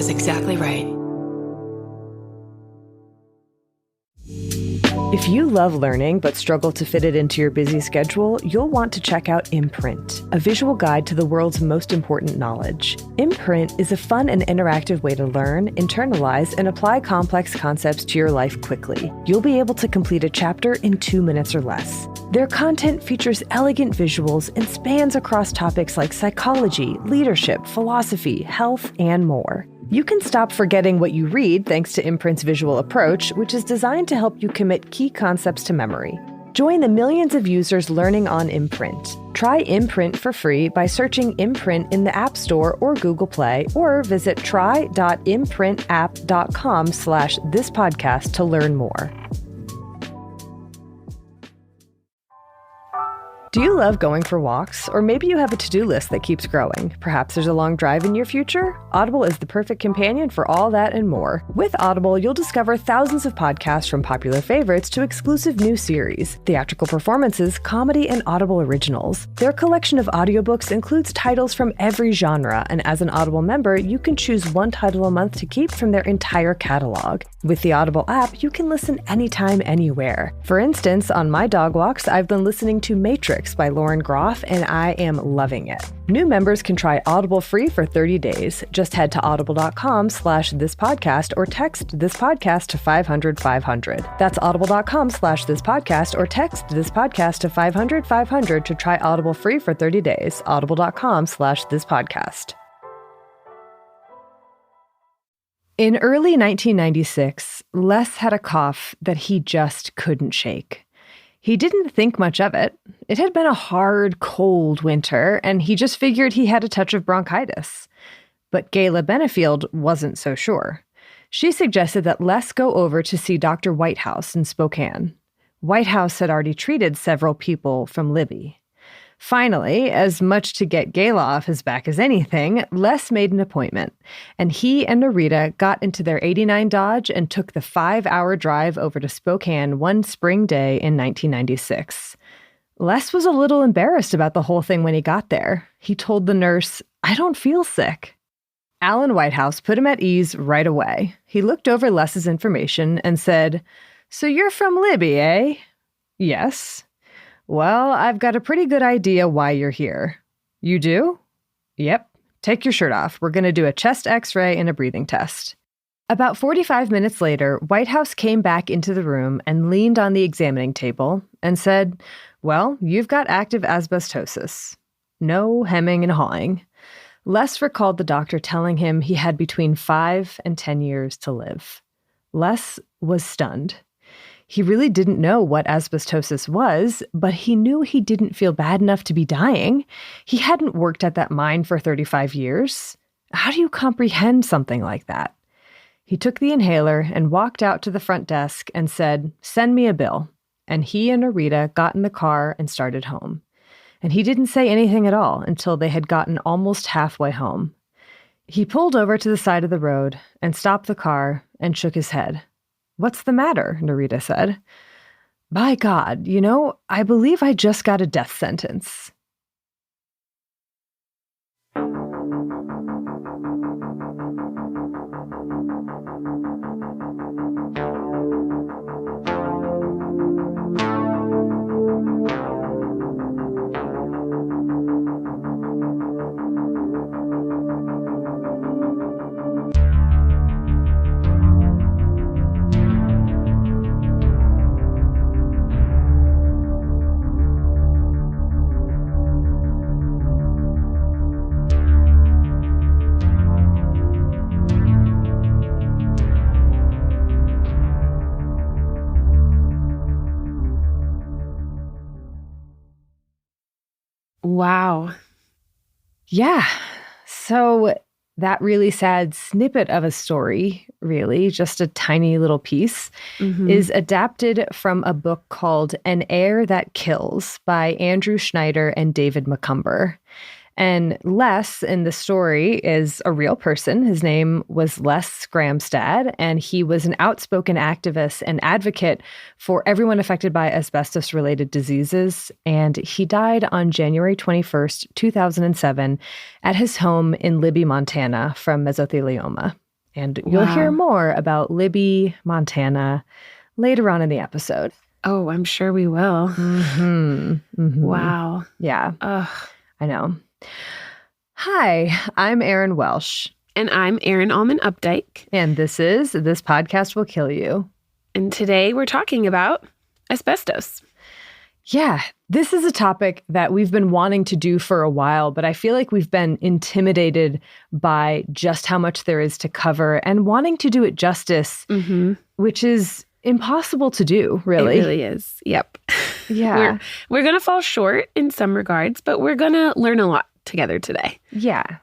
is exactly right. If you love learning but struggle to fit it into your busy schedule, you'll want to check out Imprint, a visual guide to the world's most important knowledge. Imprint is a fun and interactive way to learn, internalize, and apply complex concepts to your life quickly. You'll be able to complete a chapter in 2 minutes or less. Their content features elegant visuals and spans across topics like psychology, leadership, philosophy, health, and more. You can stop forgetting what you read thanks to Imprint's visual approach, which is designed to help you commit key concepts to memory. Join the millions of users learning on Imprint. Try Imprint for free by searching Imprint in the App Store or Google Play, or visit try.imprintapp.com/thispodcast to learn more. Do you love going for walks? Or maybe you have a to-do list that keeps growing. Perhaps there's a long drive in your future? Audible is the perfect companion for all that and more. With Audible, you'll discover thousands of podcasts from popular favorites to exclusive new series, theatrical performances, comedy, and Audible originals. Their collection of audiobooks includes titles from every genre, and as an Audible member, you can choose one title a month to keep from their entire catalog. With the Audible app, you can listen anytime, anywhere. For instance, on my dog walks, I've been listening to Matrix by Lauren Groff, and I am loving it. New members can try Audible free for 30 days. Just head to audible.com/thispodcast or text this podcast to 500-500. That's audible.com/thispodcast or text this podcast to 500-500 to try Audible free for 30 days. audible.com/thispodcast. In early 1996, Les had a cough that he just couldn't shake. He didn't think much of it. It had been a hard, cold winter, and he just figured he had a touch of bronchitis. But Gayla Benefield wasn't so sure. She suggested that Les go over to see Dr. Whitehouse in Spokane. Whitehouse had already treated several people from Libby. Finally, as much to get Gayla off his back as anything, Les made an appointment, and he and Narita got into their '89 Dodge and took the 5-hour drive over to Spokane one spring day in 1996. Les was a little embarrassed about the whole thing when he got there. He told the nurse, "I don't feel sick." Alan Whitehouse put him at ease right away. He looked over Les's information and said, "So you're from Libby, eh?" "Yes." "Well, I've got a pretty good idea why you're here." "You do?" "Yep. Take your shirt off. We're going to do a chest x-ray and a breathing test." About 45 minutes later, Whitehouse came back into the room and leaned on the examining table and said, "Well, you've got active asbestosis." No hemming and hawing. Les recalled the doctor telling him he had between 5 and 10 years to live. Les was stunned. He really didn't know what asbestosis was, but he knew he didn't feel bad enough to be dying. He hadn't worked at that mine for 35 years. How do you comprehend something like that? He took the inhaler and walked out to the front desk and said, "Send me a bill." And he and Narita got in the car and started home. And he didn't say anything at all until they had gotten almost halfway home. He pulled over to the side of the road and stopped the car and shook his head. "What's the matter?" Narita said. "By God, I believe I just got a death sentence." Wow. Yeah. So that really sad snippet of a story, really, just a tiny little piece, is adapted from a book called An Air That Kills by Andrew Schneider and David Macomber. And Les in the story is a real person. His name was Les Skramstad, and he was an outspoken activist and advocate for everyone affected by asbestos-related diseases. And he died on January 21st, 2007, at his home in Libby, Montana, from mesothelioma. And you'll hear more about Libby, Montana, later on in the episode. Oh, I'm sure we will. Mm-hmm. Mm-hmm. Wow. Yeah. Ugh. I know. Hi, I'm Erin Welsh. And I'm Erin Allman Updike. And this podcast will kill you. And today we're talking about asbestos. Yeah, this is a topic that we've been wanting to do for a while, but I feel like we've been intimidated by just how much there is to cover and wanting to do it justice, which is impossible to do, really. It really is. Yep. Yeah. We're going to fall short in some regards, but we're going to learn a lot together today. Yeah.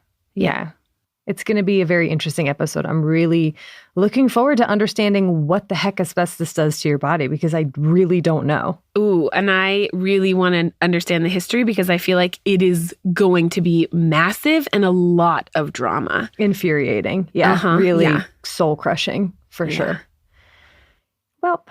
It's going to be a very interesting episode. I'm really looking forward to understanding what the heck asbestos does to your body because I really don't know. Ooh, and I really want to understand the history because I feel like it is going to be massive and a lot of drama. Infuriating. Yeah, really soul-crushing for sure. Well,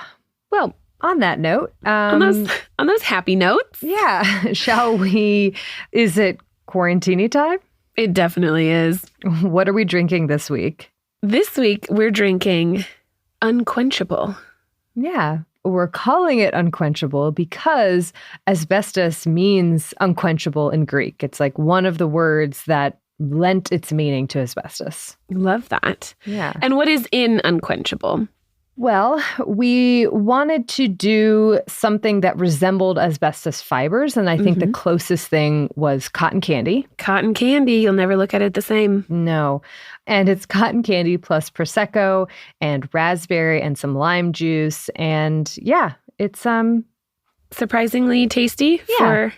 on that note. On those happy notes. Yeah. Shall we? Is it quarantine time? It definitely is. What are we drinking this week? This week, we're drinking unquenchable. Yeah, we're calling it unquenchable because asbestos means unquenchable in Greek. It's like one of the words that lent its meaning to asbestos. Love that. Yeah. And what is in unquenchable? Well, we wanted to do something that resembled asbestos fibers, and I think the closest thing was cotton candy. Cotton candy, you'll never look at it the same. No. And it's cotton candy plus Prosecco and raspberry and some lime juice. And yeah, it's surprisingly tasty for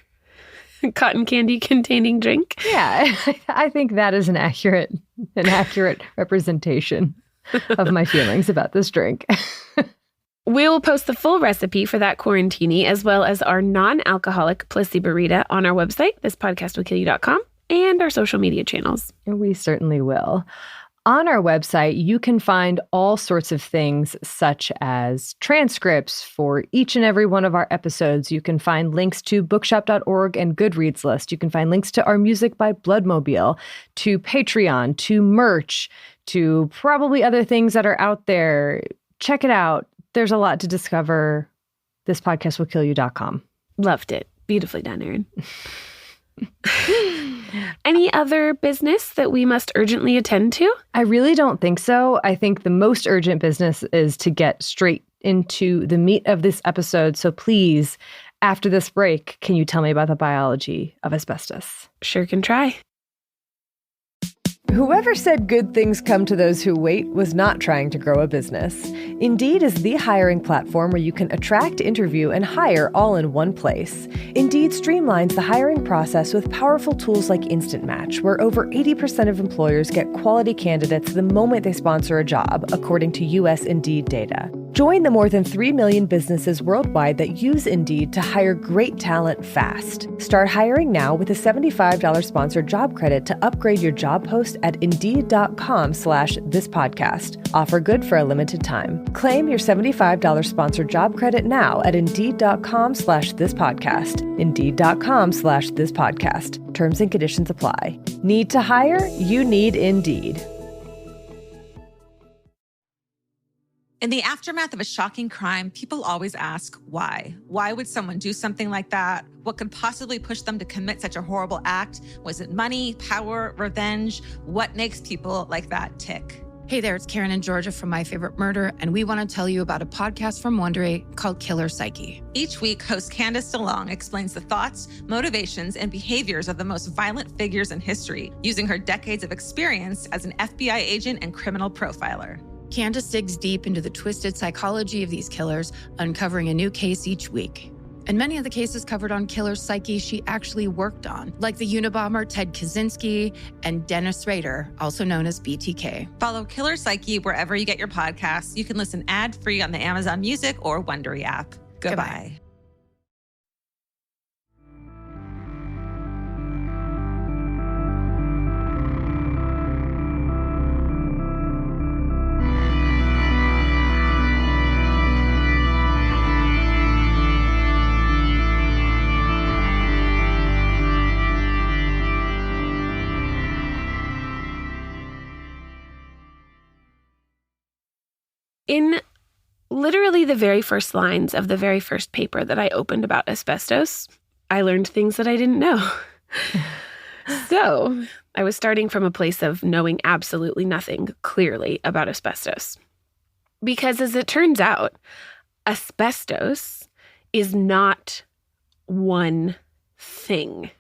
cotton candy containing drink. Yeah, I think that is an accurate representation of my feelings about this drink. We'll post the full recipe for that quarantini as well as our non-alcoholic Plasibarita on our website, thispodcastwillkillyou.com, and our social media channels. We certainly will. On our website, you can find all sorts of things such as transcripts for each and every one of our episodes. You can find links to bookshop.org and Goodreads list. You can find links to our music by Bloodmobile, to Patreon, to merch, to probably other things that are out there. Check it out. There's a lot to discover. Thispodcastwillkillyou.com. Loved it. Beautifully done, Erin. Any other business that we must urgently attend to? I really don't think so. I think the most urgent business is to get straight into the meat of this episode. So please, after this break, can you tell me about the biology of asbestos? Sure can try. Whoever said good things come to those who wait was not trying to grow a business. Indeed is the hiring platform where you can attract, interview, and hire all in one place. Indeed streamlines the hiring process with powerful tools like Instant Match, where over 80% of employers get quality candidates the moment they sponsor a job, according to U.S. Indeed data. Join the more than 3 million businesses worldwide that use Indeed to hire great talent fast. Start hiring now with a $75 sponsored job credit to upgrade your job post at Indeed.com/thispodcast. Offer good for a limited time. Claim your $75 sponsored job credit now at Indeed.com/thispodcast. Indeed.com/thispodcast. Terms and conditions apply. Need to hire? You need Indeed. In the aftermath of a shocking crime, people always ask, why? Why would someone do something like that? What could possibly push them to commit such a horrible act? Was it money, power, revenge? What makes people like that tick? Hey there, it's Karen and Georgia from My Favorite Murder, and we want to tell you about a podcast from Wondery called Killer Psyche. Each week, host Candace DeLong explains the thoughts, motivations, and behaviors of the most violent figures in history, using her decades of experience as an FBI agent and criminal profiler. Candace digs deep into the twisted psychology of these killers, uncovering a new case each week. And many of the cases covered on Killer Psyche she actually worked on, like the Unabomber Ted Kaczynski and Dennis Rader, also known as BTK. Follow Killer Psyche wherever you get your podcasts. You can listen ad-free on the Amazon Music or Wondery app. Goodbye. In literally the very first lines of the very first paper that I opened about asbestos, I learned things that I didn't know. So I was starting from a place of knowing absolutely nothing clearly about asbestos. Because as it turns out, asbestos is not one thing.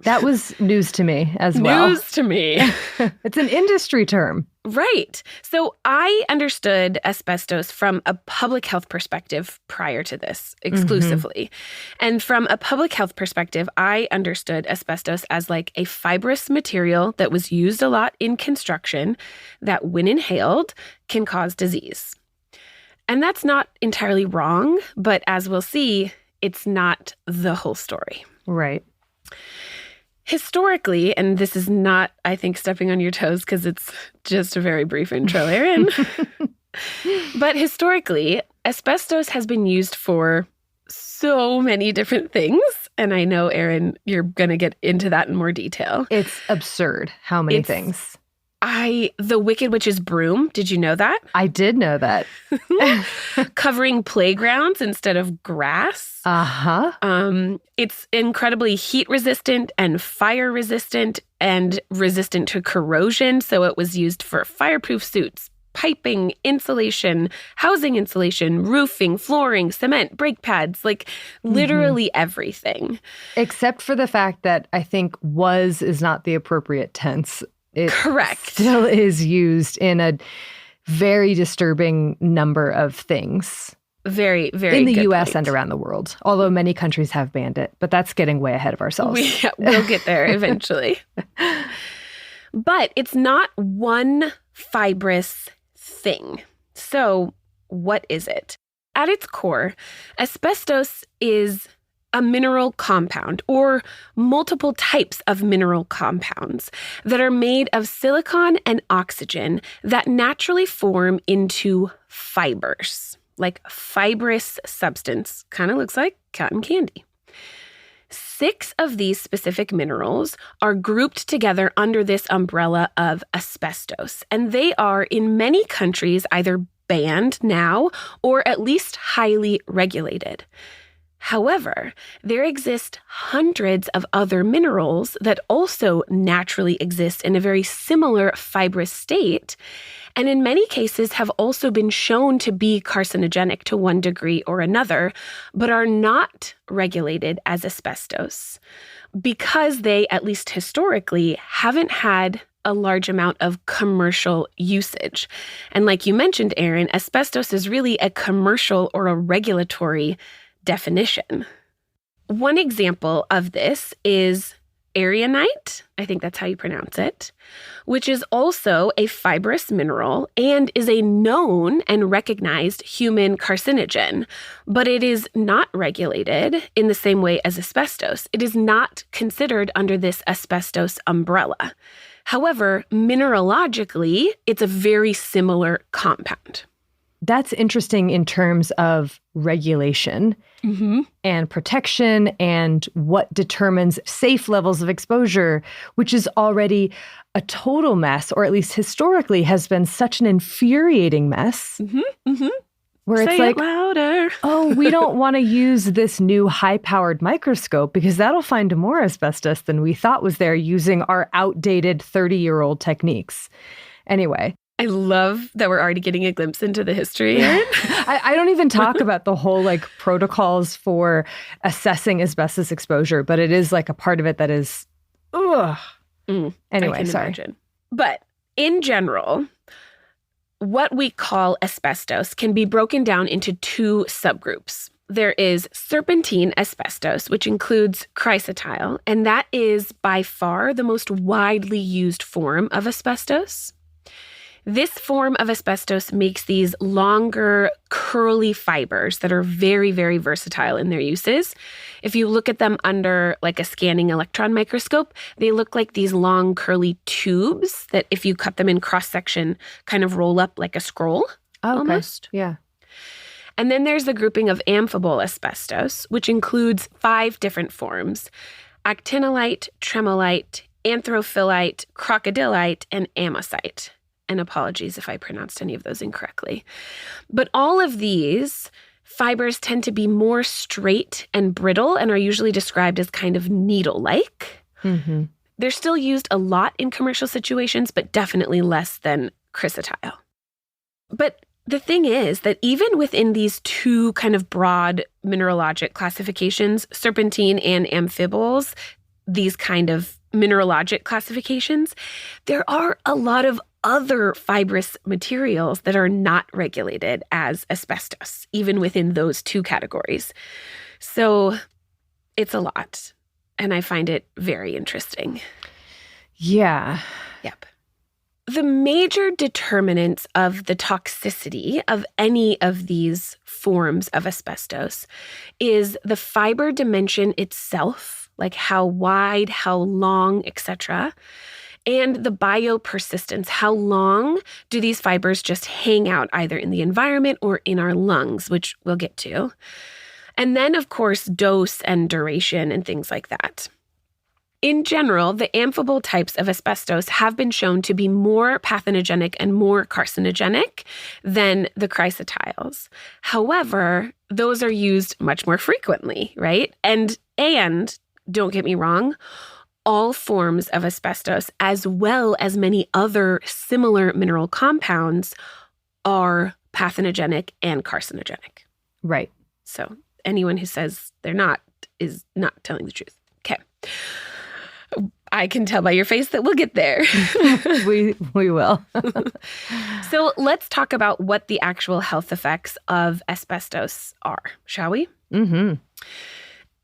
That was news to me as well. News to me. It's an industry term. Right. So I understood asbestos from a public health perspective prior to this exclusively. And from a public health perspective, I understood asbestos as like a fibrous material that was used a lot in construction that when inhaled can cause disease. And that's not entirely wrong, but as we'll see, it's not the whole story. Right. Historically, and this is not, I think, stepping on your toes because it's just a very brief intro, Erin. But historically, asbestos has been used for so many different things. And I know, Erin, you're going to get into that in more detail. It's absurd how many things. The Wicked Witch's broom, did you know that? I did know that. Covering playgrounds instead of grass. Uh-huh. It's incredibly heat resistant and fire resistant and resistant to corrosion. So it was used for fireproof suits, piping, insulation, housing insulation, roofing, flooring, cement, brake pads, like literally everything. Except for the fact that I think is not the appropriate tense. It Correct. Still is used in a very disturbing number of things. Very, very in the good U.S. point. and around the world, although many countries have banned it. But that's getting way ahead of ourselves. We'll get there eventually. But it's not one fibrous thing. So what is it? At its core, asbestos is a mineral compound or multiple types of mineral compounds that are made of silicon and oxygen that naturally form into fibers, like fibrous substance. Kind of looks like cotton candy. 6 of these specific minerals are grouped together under this umbrella of asbestos, and they are in many countries either banned now or at least highly regulated. However, there exist hundreds of other minerals that also naturally exist in a very similar fibrous state, and in many cases have also been shown to be carcinogenic to one degree or another, but are not regulated as asbestos because they, at least historically, haven't had a large amount of commercial usage. And like you mentioned, Erin, asbestos is really a commercial or a regulatory definition. One example of this is aragonite, I think that's how you pronounce it, which is also a fibrous mineral and is a known and recognized human carcinogen, but it is not regulated in the same way as asbestos. It is not considered under this asbestos umbrella. However, mineralogically, it's a very similar compound. That's interesting in terms of regulation and protection and what determines safe levels of exposure, which is already a total mess, or at least historically has been such an infuriating mess. Where Say it's like, it louder. oh, we don't want to use this new high-powered microscope because that'll find more asbestos than we thought was there using our outdated 30-year-old techniques. Anyway. I love that we're already getting a glimpse into the history, Erin. I don't even talk about the whole protocols for assessing asbestos exposure, but it is a part of it that is, ugh. Anyway, sorry. Imagine. But in general, what we call asbestos can be broken down into 2 subgroups. There is serpentine asbestos, which includes chrysotile, and that is by far the most widely used form of asbestos. This form of asbestos makes these longer, curly fibers that are very, very versatile in their uses. If you look at them under a scanning electron microscope, they look like these long, curly tubes that if you cut them in cross-section, kind of roll up like a scroll almost. Yeah. And then there's the grouping of amphibole asbestos, which includes 5 different forms: actinolite, tremolite, anthophyllite, crocodilite, and amosite. and apologies if I pronounced any of those incorrectly. But all of these fibers tend to be more straight and brittle and are usually described as kind of needle-like. Mm-hmm. They're still used a lot in commercial situations, but definitely less than chrysotile. But the thing is that even within these two kind of broad mineralogic classifications, serpentine and amphiboles, these kind of mineralogic classifications, there are a lot of other fibrous materials that are not regulated as asbestos, even within those two categories. So it's a lot, and I find it very interesting. Yeah. Yep. The major determinants of the toxicity of any of these forms of asbestos is the fiber dimension itself, like how wide, how long, etc., and the biopersistence. How long do these fibers just hang out either in the environment or in our lungs, which we'll get to. And then, of course, dose and duration and things like that. In general, the amphibole types of asbestos have been shown to be more pathogenic and more carcinogenic than the chrysotiles. However, those are used much more frequently, right? And don't get me wrong, all forms of asbestos, as well as many other similar mineral compounds, are pathogenic and carcinogenic. Right. So anyone who says they're not is not telling the truth. Okay. I can tell by your face that we'll get there. We will. So let's talk about what the actual health effects of asbestos are, shall we? Mm-hmm.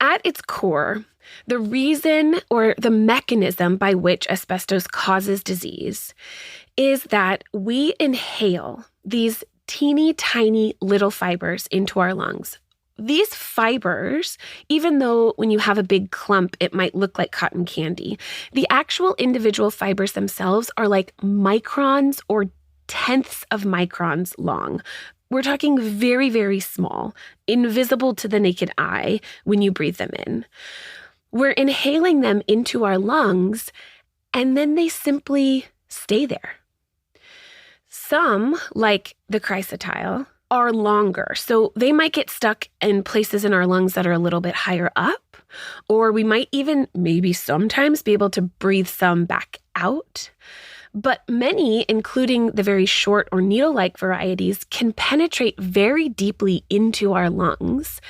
At its core, the reason or the mechanism by which asbestos causes disease is that we inhale these teeny tiny little fibers into our lungs. These fibers, even though when you have a big clump, it might look like cotton candy, the actual individual fibers themselves are like microns or tenths of microns long. We're talking very, very small, invisible to the naked eye when you breathe them in. We're inhaling them into our lungs, and then they simply stay there. Some, like the chrysotile, are longer. So they might get stuck in places in our lungs that are a little bit higher up, or we might even maybe sometimes be able to breathe some back out. But many, including the very short or needle-like varieties, can penetrate very deeply into our lungs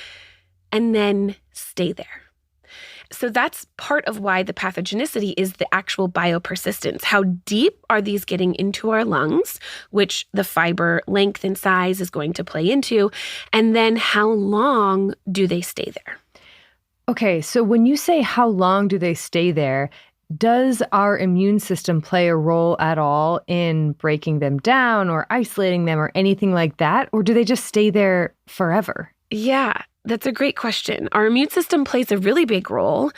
and then stay there. So that's part of why the pathogenicity is the actual biopersistence. How deep are these getting into our lungs, which the fiber length and size is going to play into, and then how long do they stay there? Okay, so when you say how long do they stay there, does our immune system play a role at all in breaking them down or isolating them or anything like that? Or do they just stay there forever? Yeah, that's a great question. Our immune system plays a really big role,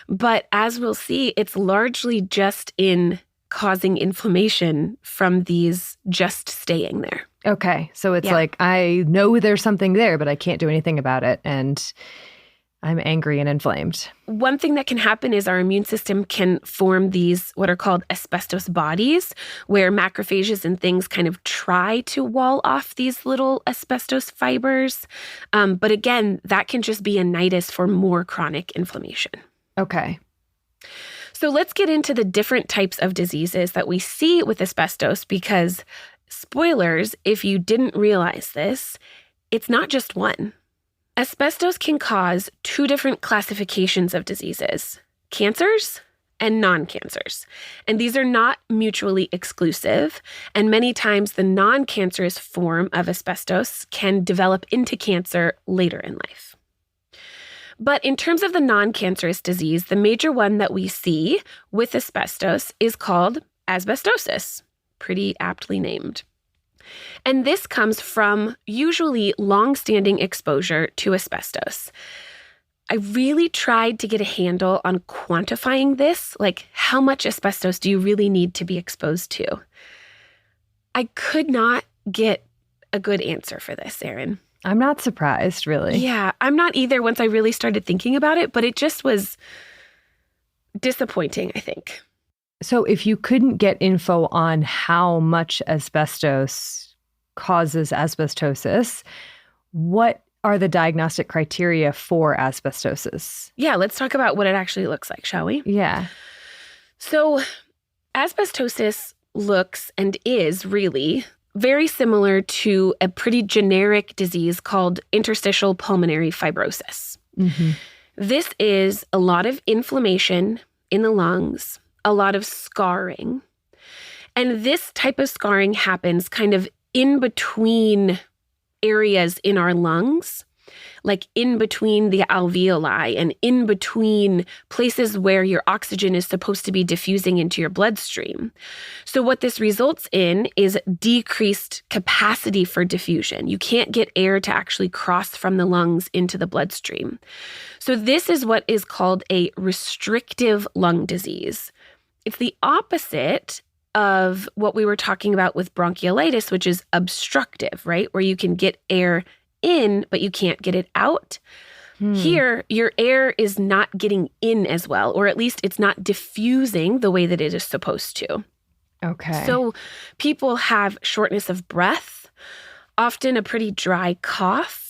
but as we'll see, it's largely just in causing inflammation from these just staying there. Okay, so it's like, I know there's something there, but I can't do anything about it, and I'm angry and inflamed. One thing that can happen is our immune system can form these what are called asbestos bodies, where macrophages and things kind of try to wall off these little asbestos fibers. But again, that can just be a nidus for more chronic inflammation. Okay. So let's get into the different types of diseases that we see with asbestos, because spoilers, if you didn't realize this, it's not just one. Asbestos can cause two different classifications of diseases, cancers and non-cancers. And these are not mutually exclusive. And many times the non-cancerous form of asbestos can develop into cancer later in life. But in terms of the non-cancerous disease, the major one that we see with asbestos is called asbestosis, pretty aptly named. And this comes from usually long-standing exposure to asbestos. I really tried to get a handle on quantifying this, like how much asbestos do you really need to be exposed to? I could not get a good answer for this, Erin. I'm not surprised, really. Yeah, I'm not either once I really started thinking about it, but it just was disappointing, I think. So if you couldn't get info on how much asbestos causes asbestosis, what are the diagnostic criteria for asbestosis? Yeah, let's talk about what it actually looks like, shall we? Yeah. So asbestosis looks and is really very similar to a pretty generic disease called interstitial pulmonary fibrosis. Mm-hmm. This is a lot of inflammation in the lungs, a lot of scarring. And this type of scarring happens kind of in between areas in our lungs, like in between the alveoli and in between places where your oxygen is supposed to be diffusing into your bloodstream. So what this results in is decreased capacity for diffusion. You can't get air to actually cross from the lungs into the bloodstream. So this is what is called a restrictive lung disease. It's the opposite of what we were talking about with bronchiolitis, which is obstructive, right? Where you can get air in, but you can't get it out. Here, your air is not getting in as well, or at least it's not diffusing the way that it is supposed to. Okay. So people have shortness of breath, often a pretty dry cough.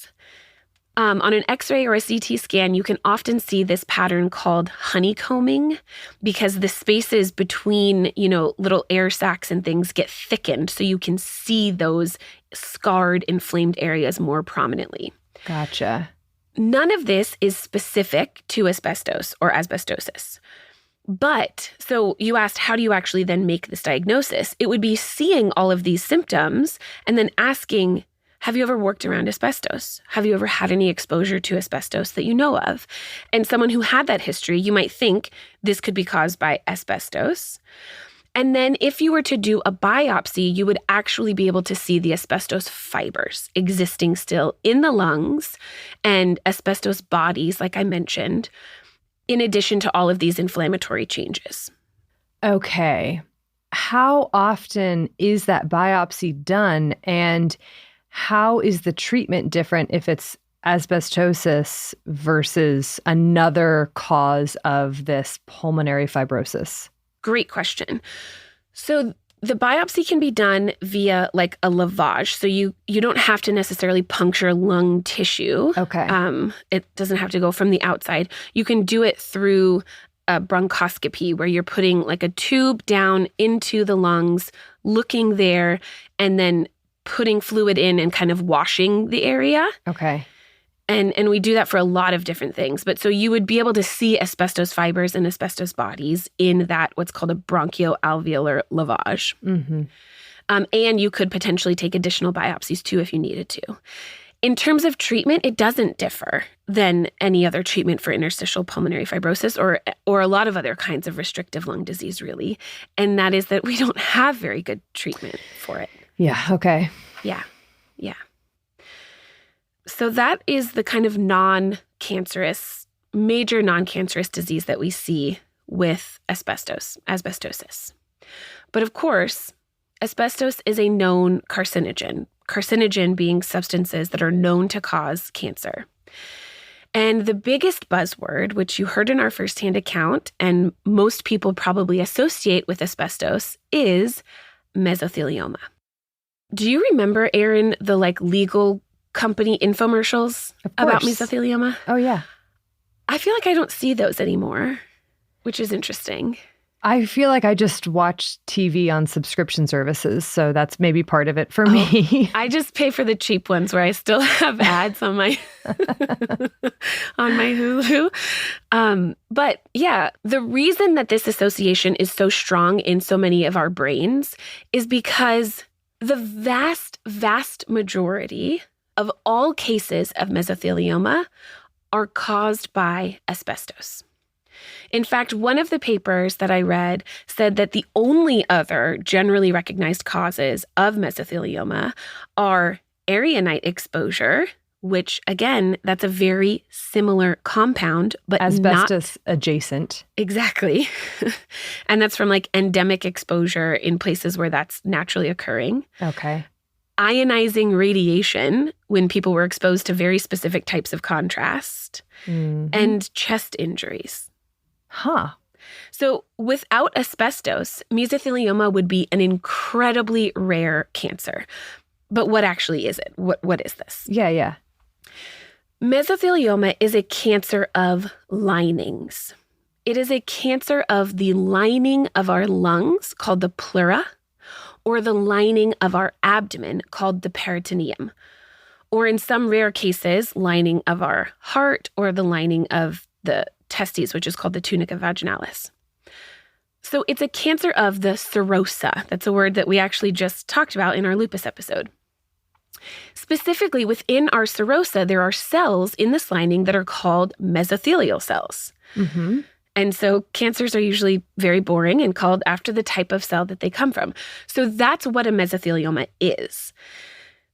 On an X-ray or a CT scan, you can often see this pattern called honeycombing because the spaces between, little air sacs and things get thickened so you can see those scarred, inflamed areas more prominently. Gotcha. None of this is specific to asbestos or asbestosis. But, so you asked, how do you actually then make this diagnosis? It would be seeing all of these symptoms and then asking, have you ever worked around asbestos? Have you ever had any exposure to asbestos that you know of? And someone who had that history, you might think this could be caused by asbestos. And then if you were to do a biopsy, you would actually be able to see the asbestos fibers existing still in the lungs and asbestos bodies, like I mentioned, in addition to all of these inflammatory changes. Okay. How often is that biopsy done? And how is the treatment different if it's asbestosis versus another cause of this pulmonary fibrosis? Great question. So the biopsy can be done via like a lavage. So you don't have to necessarily puncture lung tissue. Okay. It doesn't have to go from the outside. You can do it through a bronchoscopy where you're putting like a tube down into the lungs, looking there, and then putting fluid in and kind of washing the area. Okay. And we do that for a lot of different things. But so you would be able to see asbestos fibers and asbestos bodies in that what's called a bronchoalveolar lavage. Mm-hmm. And you could potentially take additional biopsies too if you needed to. In terms of treatment, it doesn't differ than any other treatment for interstitial pulmonary fibrosis or a lot of other kinds of restrictive lung disease, really. And that is that we don't have very good treatment for it. Yeah. Okay. Yeah. So that is the kind of major non-cancerous disease that we see with asbestosis. But of course, asbestos is a known carcinogen being substances that are known to cause cancer. And the biggest buzzword, which you heard in our firsthand account, and most people probably associate with asbestos, is mesothelioma. Do you remember, Erin, the legal company infomercials about mesothelioma? Oh, yeah. I feel like I don't see those anymore, which is interesting. I feel like I just watch TV on subscription services, so that's maybe part of it for me. I just pay for the cheap ones where I still have ads on my on my Hulu. But yeah, the reason that this association is so strong in so many of our brains is because the vast, vast majority of all cases of mesothelioma are caused by asbestos. In fact, one of the papers that I read said that the only other generally recognized causes of mesothelioma are aerionite exposure, which, again, that's a very similar compound, but asbestos adjacent. Exactly. And that's from endemic exposure in places where that's naturally occurring. Okay. Ionizing radiation when people were exposed to very specific types of contrast, and chest injuries. Huh. So without asbestos, mesothelioma would be an incredibly rare cancer. But what actually is it? What is this? Yeah. Mesothelioma is a cancer of linings. It is a cancer of the lining of our lungs, called the pleura, or the lining of our abdomen, called the peritoneum, or in some rare cases, lining of our heart, or the lining of the testes, which is called the tunica vaginalis. So it's a cancer of the serosa. That's a word that we actually just talked about in our lupus episode. Specifically, within our serosa, there are cells in this lining that are called mesothelial cells. Mm-hmm. And so cancers are usually very boring and called after the type of cell that they come from. So that's what a mesothelioma is.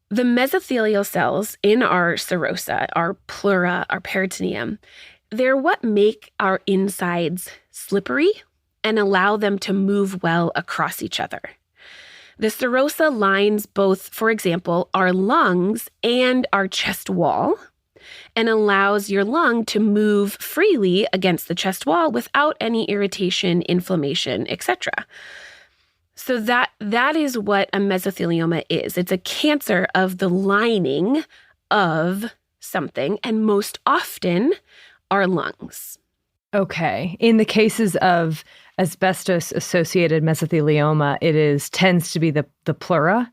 The mesothelial cells in our serosa, our pleura, our peritoneum, they're what make our insides slippery and allow them to move well across each other. The serosa lines both, for example, our lungs and our chest wall, and allows your lung to move freely against the chest wall without any irritation, inflammation, etc. So that is what a mesothelioma is. It's a cancer of the lining of something, and most often our lungs. Okay. In the cases of asbestos-associated mesothelioma, tends to be the pleura?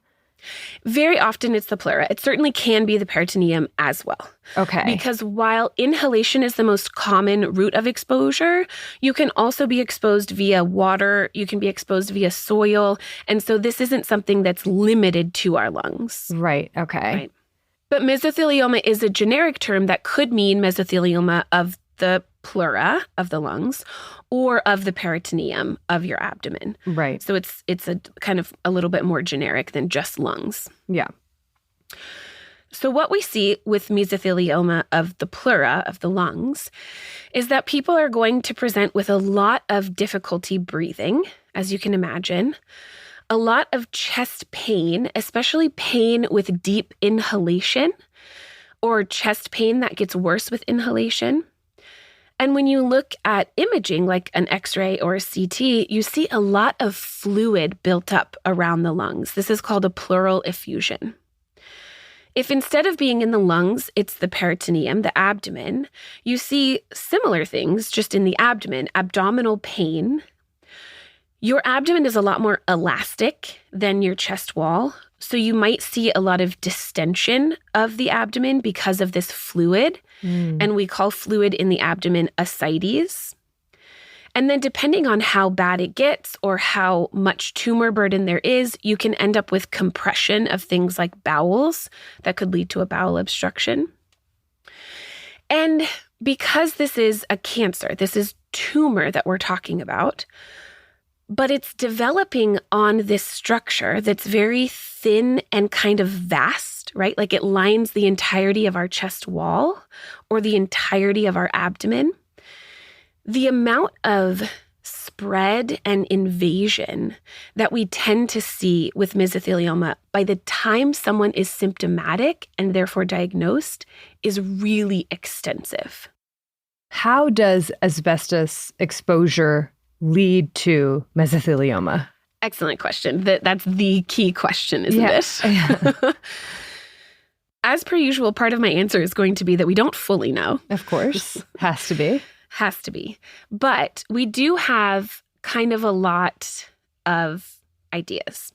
Very often it's the pleura. It certainly can be the peritoneum as well. Okay. Because while inhalation is the most common route of exposure, you can also be exposed via water, you can be exposed via soil, and so this isn't something that's limited to our lungs. Right, okay. Right. But mesothelioma is a generic term that could mean mesothelioma of the pleura of the lungs or of the peritoneum of your abdomen. Right. So it's a kind of a little bit more generic than just lungs. Yeah. So what we see with mesothelioma of the pleura of the lungs is that people are going to present with a lot of difficulty breathing, as you can imagine, a lot of chest pain, especially pain with deep inhalation or chest pain that gets worse with inhalation. And when you look at imaging, like an X-ray or a CT, you see a lot of fluid built up around the lungs. This is called a pleural effusion. If instead of being in the lungs, it's the peritoneum, the abdomen, you see similar things just in the abdomen, abdominal pain. Your abdomen is a lot more elastic than your chest wall. So you might see a lot of distension of the abdomen because of this fluid. And we call fluid in the abdomen ascites. And then depending on how bad it gets or how much tumor burden there is, you can end up with compression of things like bowels that could lead to a bowel obstruction. And because this is a cancer, this is tumor that we're talking about, but it's developing on this structure that's very thin and kind of vast, right? Like it lines the entirety of our chest wall or the entirety of our abdomen. The amount of spread and invasion that we tend to see with mesothelioma by the time someone is symptomatic and therefore diagnosed is really extensive. How does asbestos exposure lead to mesothelioma? Excellent question. That's the key question, isn't it? Yeah. As per usual, part of my answer is going to be that we don't fully know. Of course. Has to be. Has to be. But we do have kind of a lot of ideas.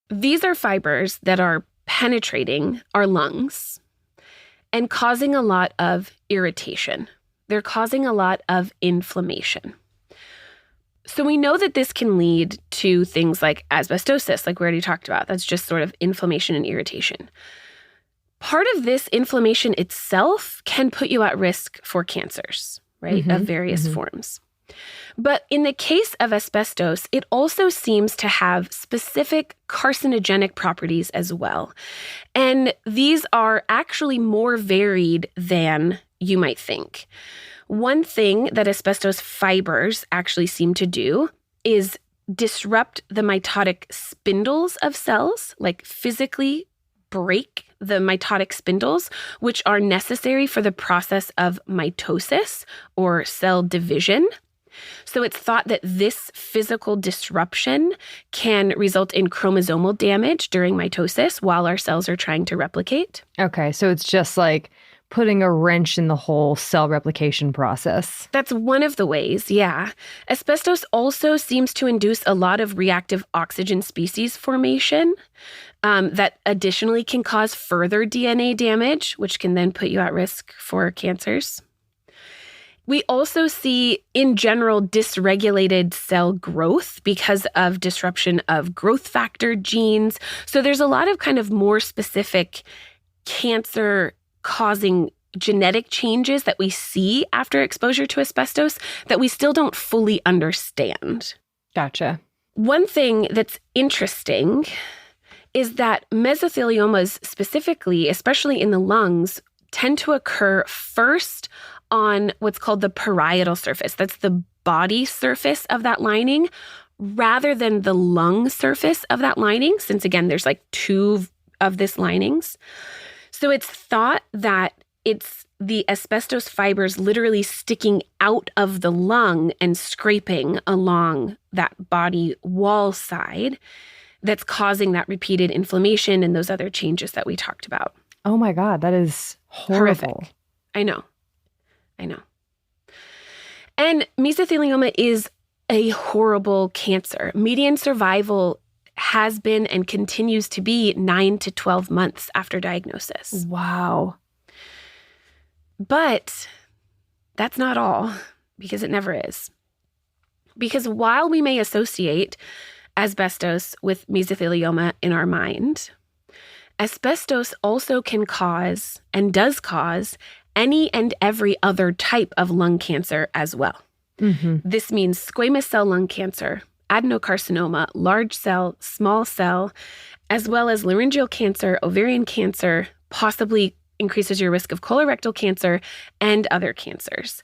These are fibers that are penetrating our lungs and causing a lot of irritation. They're causing a lot of inflammation. So we know that this can lead to things like asbestosis, like we already talked about. That's just sort of inflammation and irritation. Part of this inflammation itself can put you at risk for cancers, right, of various forms. But in the case of asbestos, it also seems to have specific carcinogenic properties as well. And these are actually more varied than you might think. One thing that asbestos fibers actually seem to do is disrupt the mitotic spindles of cells, like physically break the mitotic spindles, which are necessary for the process of mitosis or cell division. So it's thought that this physical disruption can result in chromosomal damage during mitosis while our cells are trying to replicate. Okay, so it's just like putting a wrench in the whole cell replication process. That's one of the ways, yeah. Asbestos also seems to induce a lot of reactive oxygen species formation that additionally can cause further DNA damage, which can then put you at risk for cancers. We also see, in general, dysregulated cell growth because of disruption of growth factor genes. So there's a lot of kind of more specific cancer-causing genetic changes that we see after exposure to asbestos that we still don't fully understand. Gotcha. One thing that's interesting is that mesotheliomas specifically, especially in the lungs, tend to occur first on what's called the parietal surface. That's the body surface of that lining, rather than the lung surface of that lining, since again, there's like two of this linings. So it's thought that it's the asbestos fibers literally sticking out of the lung and scraping along that body wall side that's causing that repeated inflammation and those other changes that we talked about. Oh my God, that is horrible. Horrific. I know. And mesothelioma is a horrible cancer. Median survival has been and continues to be 9 to 12 months after diagnosis. Wow. But that's not all, because it never is. Because while we may associate asbestos with mesothelioma in our mind, asbestos also can cause and does cause any and every other type of lung cancer as well. Mm-hmm. This means squamous cell lung cancer, adenocarcinoma, large cell, small cell, as well as laryngeal cancer, ovarian cancer, possibly increases your risk of colorectal cancer and other cancers.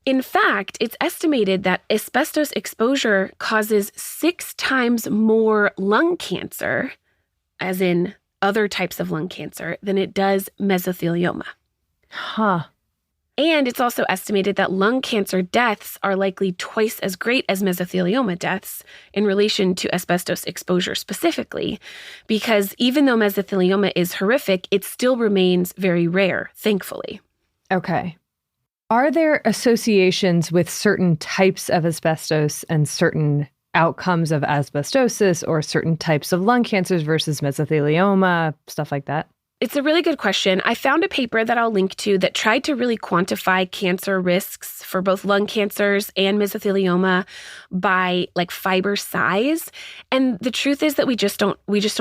In fact, it's estimated that asbestos exposure causes 6 times more lung cancer, as in other types of lung cancer, than it does mesothelioma. Huh. And it's also estimated that lung cancer deaths are likely twice as great as mesothelioma deaths in relation to asbestos exposure specifically, because even though mesothelioma is horrific, it still remains very rare, thankfully. Okay. Are there associations with certain types of asbestos and certain outcomes of asbestosis or certain types of lung cancers versus mesothelioma, stuff like that? It's a really good question. I found a paper that I'll link to that tried to really quantify cancer risks for both lung cancers and mesothelioma by like fiber size. And the truth is that we just don't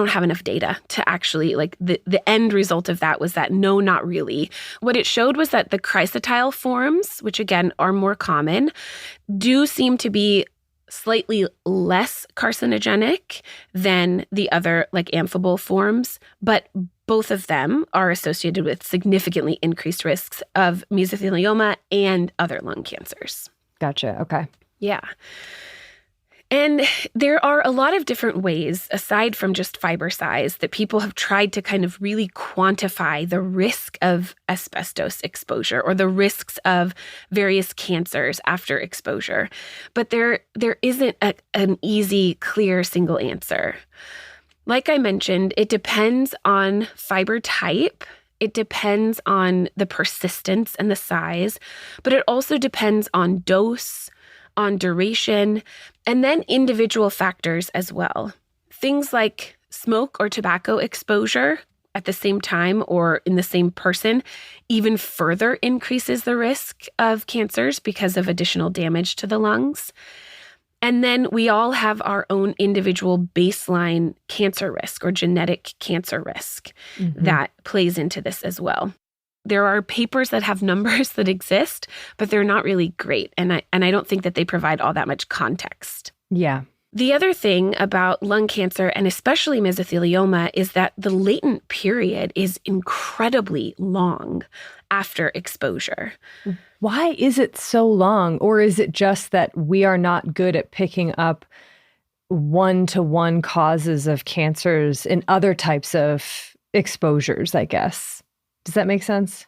have enough data to actually, like, the end result of that was that no, not really. What it showed was that the chrysotile forms, which again are more common, do seem to be slightly less carcinogenic than the other like amphibole forms, but both of them are associated with significantly increased risks of mesothelioma and other lung cancers. Gotcha. Okay. Yeah. And there are a lot of different ways, aside from just fiber size, that people have tried to kind of really quantify the risk of asbestos exposure or the risks of various cancers after exposure. But there isn't an easy, clear, single answer. Like I mentioned, it depends on fiber type. It depends on the persistence and the size, but it also depends on dose, on duration, and then individual factors as well. Things like smoke or tobacco exposure at the same time or in the same person even further increases the risk of cancers because of additional damage to the lungs. And then we all have our own individual baseline cancer risk or genetic cancer risk that plays into this as well. There are papers that have numbers that exist, but they're not really great. And I don't think that they provide all that much context. Yeah. The other thing about lung cancer, and especially mesothelioma, is that the latent period is incredibly long after exposure. Why is it so long? Or is it just that we are not good at picking up one-to-one causes of cancers in other types of exposures, I guess? Does that make sense?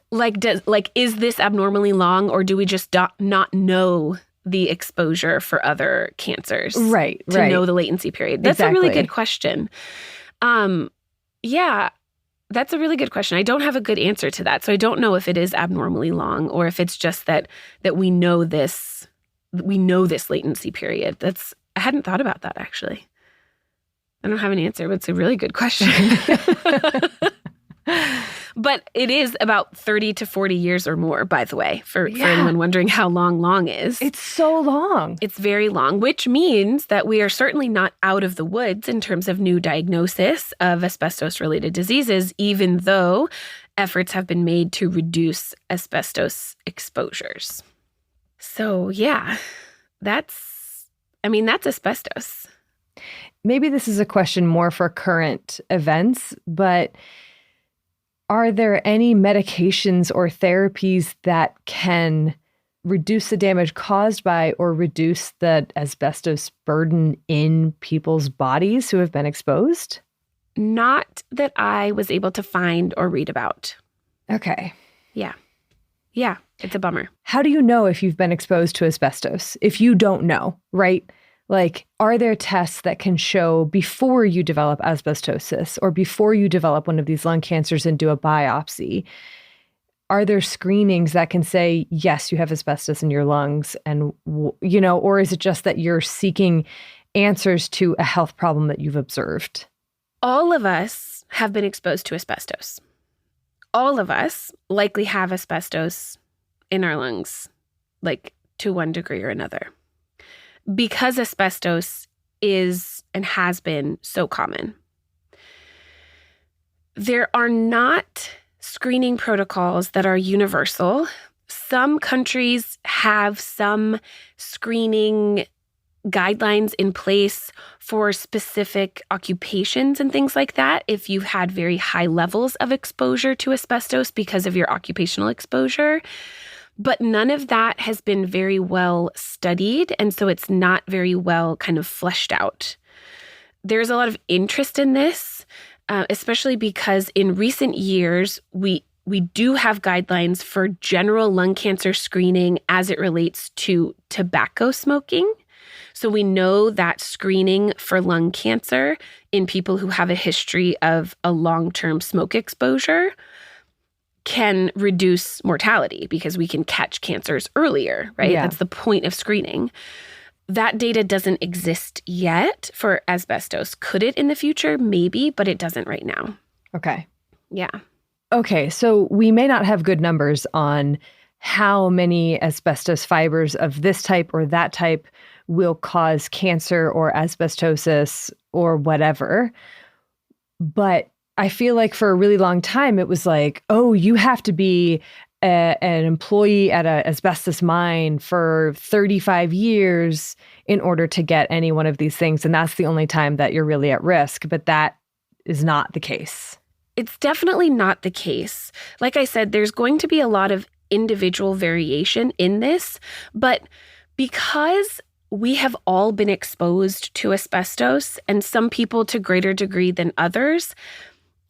Is this abnormally long, or do we just not know the exposure for other cancers. Right. To know the latency period. That's a really Exactly. good question. Yeah, that's a really good question. I don't have a good answer to that. So I don't know if it is abnormally long or if it's just that we know this latency period. I hadn't thought about that, actually. I don't have an answer, but it's a really good question. But it is about 30 to 40 years or more, by the way, for anyone wondering how long is. It's so long. It's very long, which means that we are certainly not out of the woods in terms of new diagnosis of asbestos-related diseases, even though efforts have been made to reduce asbestos exposures. So, yeah, that's asbestos. Maybe this is a question more for current events, but are there any medications or therapies that can reduce the damage caused by or reduce the asbestos burden in people's bodies who have been exposed? Not that I was able to find or read about. Okay. Yeah, it's a bummer. How do you know if you've been exposed to asbestos? If you don't know, right? Like, are there tests that can show before you develop asbestosis or before you develop one of these lung cancers and do a biopsy? Are there screenings that can say, yes, you have asbestos in your lungs? And, or is it just that you're seeking answers to a health problem that you've observed? All of us have been exposed to asbestos. All of us likely have asbestos in our lungs, like to one degree or another. Because asbestos is and has been so common, there are not screening protocols that are universal. Some countries have some screening guidelines in place for specific occupations and things like that if you've had very high levels of exposure to asbestos because of your occupational exposure. But none of that has been very well studied, and so it's not very well kind of fleshed out. There's a lot of interest in this, especially because in recent years, we do have guidelines for general lung cancer screening as it relates to tobacco smoking. So we know that screening for lung cancer in people who have a history of a long-term smoke exposure can reduce mortality because we can catch cancers earlier, right? Yeah. That's the point of screening. That data doesn't exist yet for asbestos. Could it in the future? Maybe, but it doesn't right now. Okay. Yeah. Okay, so we may not have good numbers on how many asbestos fibers of this type or that type will cause cancer or asbestosis or whatever. But I feel like for a really long time, it was like, oh, you have to be an employee at an asbestos mine for 35 years in order to get any one of these things. And that's the only time that you're really at risk. But that is not the case. It's definitely not the case. Like I said, there's going to be a lot of individual variation in this. But because we have all been exposed to asbestos, and some people to greater degree than others,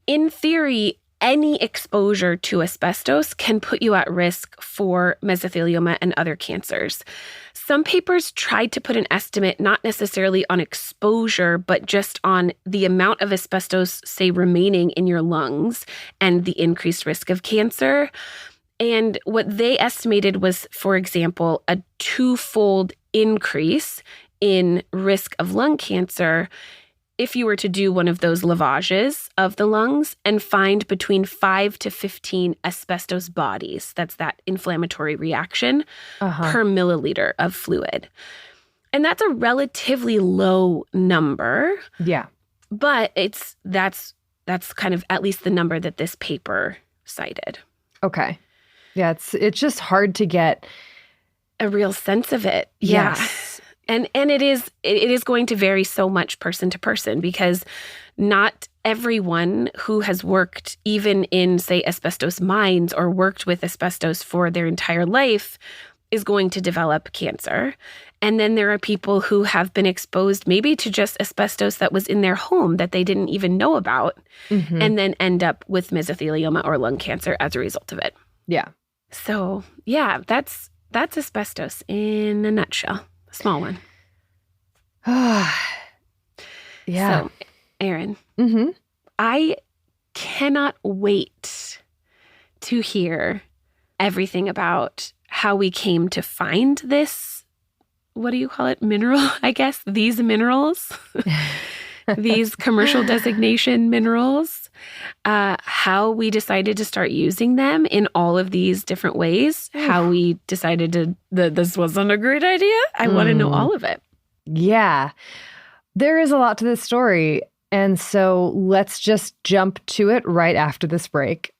in theory, any exposure to asbestos can put you at risk for mesothelioma and other cancers. Some papers tried to put an estimate not necessarily on exposure, but just on the amount of asbestos, say, remaining in your lungs and the increased risk of cancer. And what they estimated was, for example, a 2-fold increase in risk of lung cancer if you were to do one of those lavages of the lungs and find between 5 to 15 asbestos bodies, that's that inflammatory reaction, per milliliter of fluid. And that's a relatively low number. Yeah. But that's kind of at least the number that this paper cited. Okay. Yeah, it's just hard to get a real sense of it. Yeah. Yes. And it is going to vary so much person to person because not everyone who has worked even in, say, asbestos mines or worked with asbestos for their entire life is going to develop cancer. And then there are people who have been exposed maybe to just asbestos that was in their home that they didn't even know about, and then end up with mesothelioma or lung cancer as a result of it. Yeah. So, yeah, that's that's asbestos in a nutshell. A small one. Yeah. So, Erin, Mm-hmm. I cannot wait to hear everything about how we came to find this, what do you call it? Mineral, I guess. These minerals, these commercial designation minerals, how we decided to start using them in all of these different ways, how we decided that this wasn't a great idea. I want to know all of it. Yeah. There is a lot to this story. And so let's just jump to it right after this break.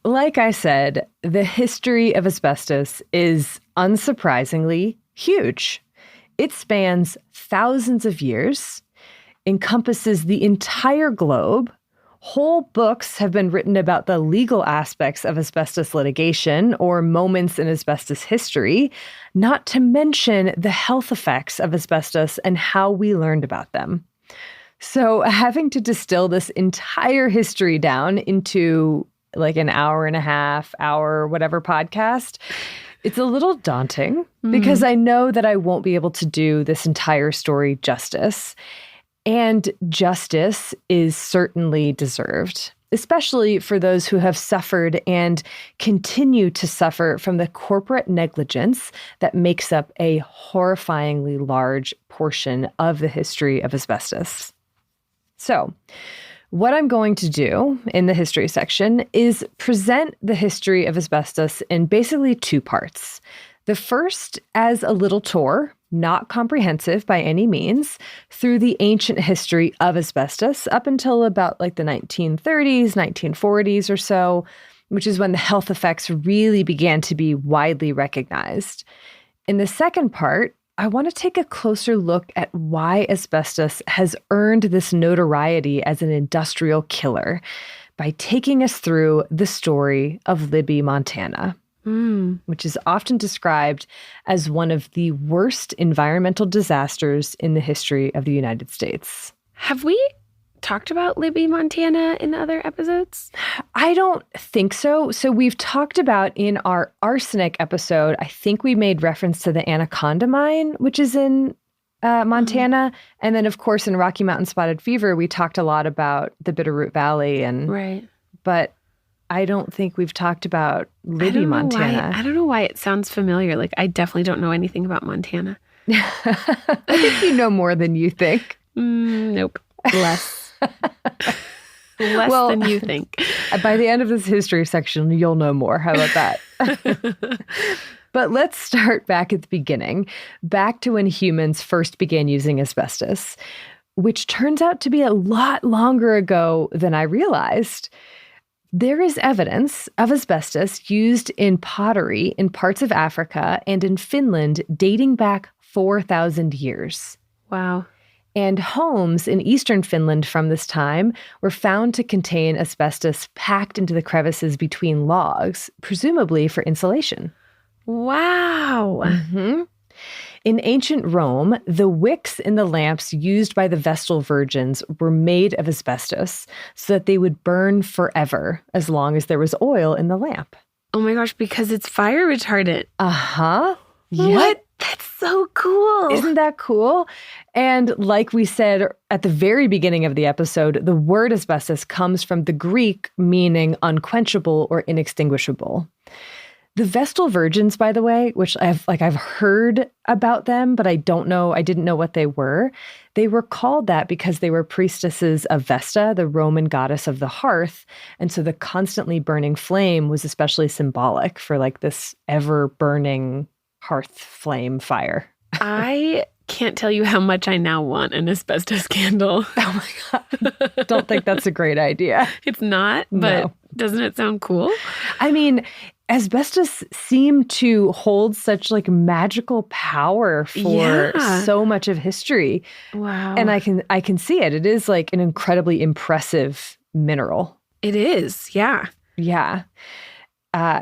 Like I said, the history of asbestos is unsurprisingly huge. It spans thousands of years, encompasses the entire globe. Whole books have been written about the legal aspects of asbestos litigation or moments in asbestos history, not to mention the health effects of asbestos and how we learned about them. So having to distill this entire history down into like an hour and a half, hour, whatever podcast, it's a little daunting because I know that I won't be able to do this entire story justice. And justice is certainly deserved, especially for those who have suffered and continue to suffer from the corporate negligence that makes up a horrifyingly large portion of the history of asbestos. So, what I'm going to do in the history section is present the history of asbestos in basically two parts. The first as a little tour, not comprehensive by any means, through the ancient history of asbestos up until about like the 1930s, 1940s or so, which is when the health effects really began to be widely recognized. In the second part, I want to take a closer look at why asbestos has earned this notoriety as an industrial killer by taking us through the story of Libby, Montana, which is often described as one of the worst environmental disasters in the history of the United States. Have we talked about Libby, Montana in other episodes? I don't think so. So we've talked about in our arsenic episode, I think we made reference to the Anaconda mine, which is in Montana. And then, of course, in Rocky Mountain Spotted Fever, we talked a lot about the Bitterroot Valley. But I don't think we've talked about Libby, Montana. I don't know why it sounds familiar. Like, I definitely don't know anything about Montana. I think you know more than you think. Nope. Less. Less than you think. By the end of this history section, you'll know more. How about that? But let's start back at the beginning, back to when humans first began using asbestos, which turns out to be a lot longer ago than I realized. There is evidence of asbestos used in pottery in parts of Africa and in Finland dating back 4,000 years. Wow. And homes in eastern Finland from this time were found to contain asbestos packed into the crevices between logs, presumably for insulation. Wow. Mm-hmm. In ancient Rome, the wicks in the lamps used by the Vestal Virgins were made of asbestos so that they would burn forever as long as there was oil in the lamp. Oh my gosh, because it's fire retardant. Uh-huh. What? That's so cool. Isn't that cool? And like we said at the very beginning of the episode, the word asbestos comes from the Greek meaning unquenchable or inextinguishable. The Vestal Virgins, by the way, which I've heard about them, but I didn't know what they were. They were called that because they were priestesses of Vesta, the Roman goddess of the hearth. And so the constantly burning flame was especially symbolic for like this ever burning hearth flame fire. I can't tell you how much I now want an asbestos candle. Oh my God. Don't think that's a great idea. It's not, but No. Doesn't it sound cool? I mean, asbestos seemed to hold such like magical power for so much of history. Wow. And I can see it. It is like an incredibly impressive mineral. It is. Yeah. Yeah.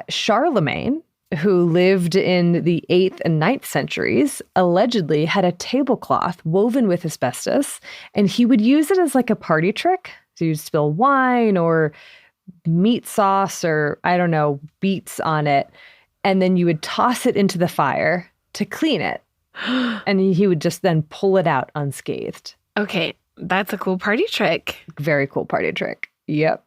Charlemagne, who lived in the 8th and 9th centuries, allegedly had a tablecloth woven with asbestos, and he would use it as like a party trick. So you'd spill wine or meat sauce or, I don't know, beets on it, and then you would toss it into the fire to clean it. And he would just then pull it out unscathed. Okay, that's a cool party trick. Very cool party trick. Yep.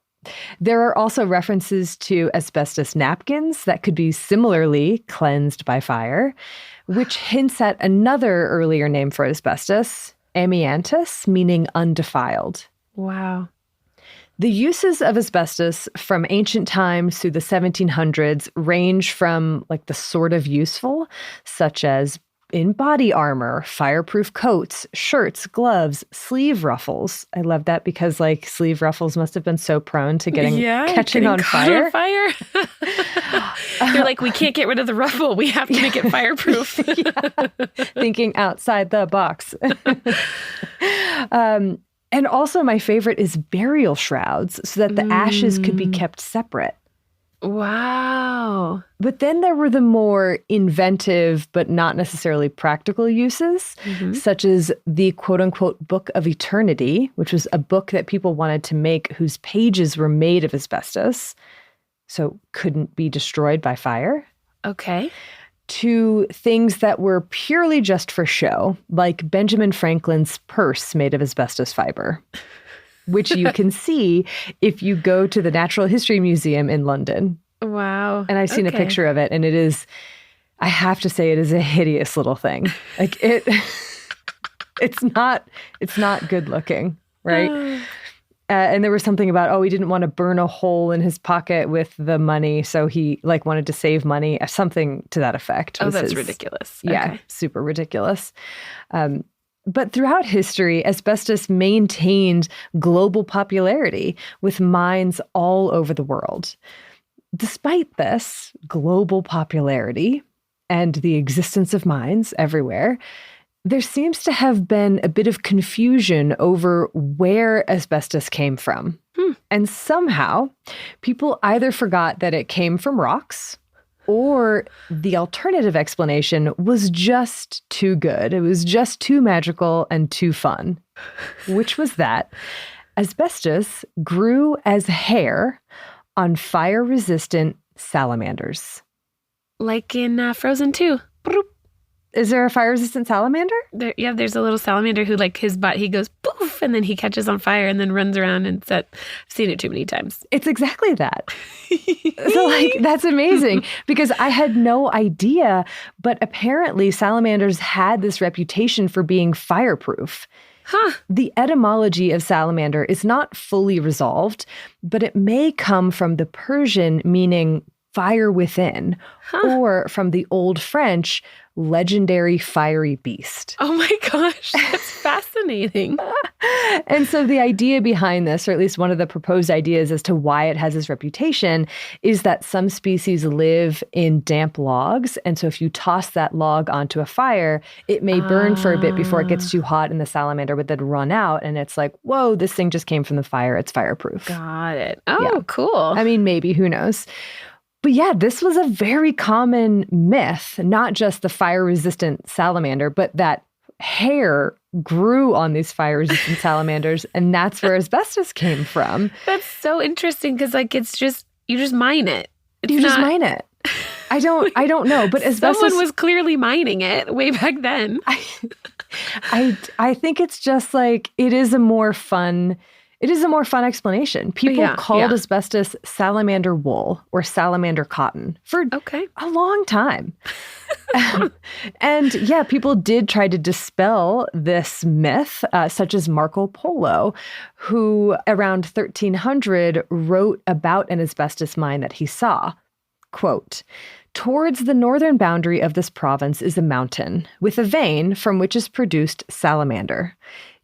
There are also references to asbestos napkins that could be similarly cleansed by fire, which hints at another earlier name for asbestos, amiantus, meaning undefiled. Wow. The uses of asbestos from ancient times through the 1700s range from like the sort of useful, such as in body armor, fireproof coats, shirts, gloves, sleeve ruffles. I love that because like sleeve ruffles must have been so prone to catching on fire. They're like, we can't get rid of the ruffle. We have to make it fireproof. Thinking outside the box. And also my favorite is burial shrouds so that the ashes could be kept separate. Wow. But then there were the more inventive but not necessarily practical uses, such as the quote-unquote Book of Eternity, which was a book that people wanted to make whose pages were made of asbestos, so couldn't be destroyed by fire. Okay. To things that were purely just for show, like Benjamin Franklin's purse made of asbestos fiber, which you can see if you go to the Natural History Museum in London. Wow. And I've seen a picture of it, and it is, I have to say, it is a hideous little thing. Like it's not good looking, right? And there was something about, he didn't want to burn a hole in his pocket with the money, so he like wanted to save money, something to that effect. Oh, that's ridiculous. Yeah, super ridiculous. But throughout history, asbestos maintained global popularity with mines all over the world. Despite this global popularity and the existence of mines everywhere, there seems to have been a bit of confusion over where asbestos came from. And somehow, people either forgot that it came from rocks, or the alternative explanation was just too good. It was just too magical and too fun, which was that asbestos grew as hair on fire-resistant salamanders. Like in Frozen 2. Is there a fire-resistant salamander? There's a little salamander who, like, his butt, he goes poof, and then he catches on fire and then runs around and I've seen it too many times. It's exactly that. So, like, that's amazing because I had no idea, but apparently salamanders had this reputation for being fireproof. Huh. The etymology of salamander is not fully resolved, but it may come from the Persian meaning fire within, or from the Old French, legendary fiery beast. Oh my gosh, that's fascinating. And so the idea behind this, or at least one of the proposed ideas as to why it has this reputation, is that some species live in damp logs. And so if you toss that log onto a fire, it may burn for a bit before it gets too hot and the salamander would then run out. And it's like, whoa, this thing just came from the fire. It's fireproof. Got it. Oh, cool. I mean, maybe, who knows? But yeah, this was a very common myth, not just the fire-resistant salamander, but that hair grew on these fire-resistant salamanders, and that's where asbestos came from. That's so interesting because, like, it's just, you just mine it. Just mine it. I don't know, but asbestos... Someone was clearly mining it way back then. I think it's just like, it is a more fun explanation. People called asbestos salamander wool or salamander cotton for a long time. And yeah, people did try to dispel this myth, such as Marco Polo, who around 1300 wrote about an asbestos mine that he saw. Quote, "Towards the northern boundary of this province is a mountain with a vein from which is produced salamander.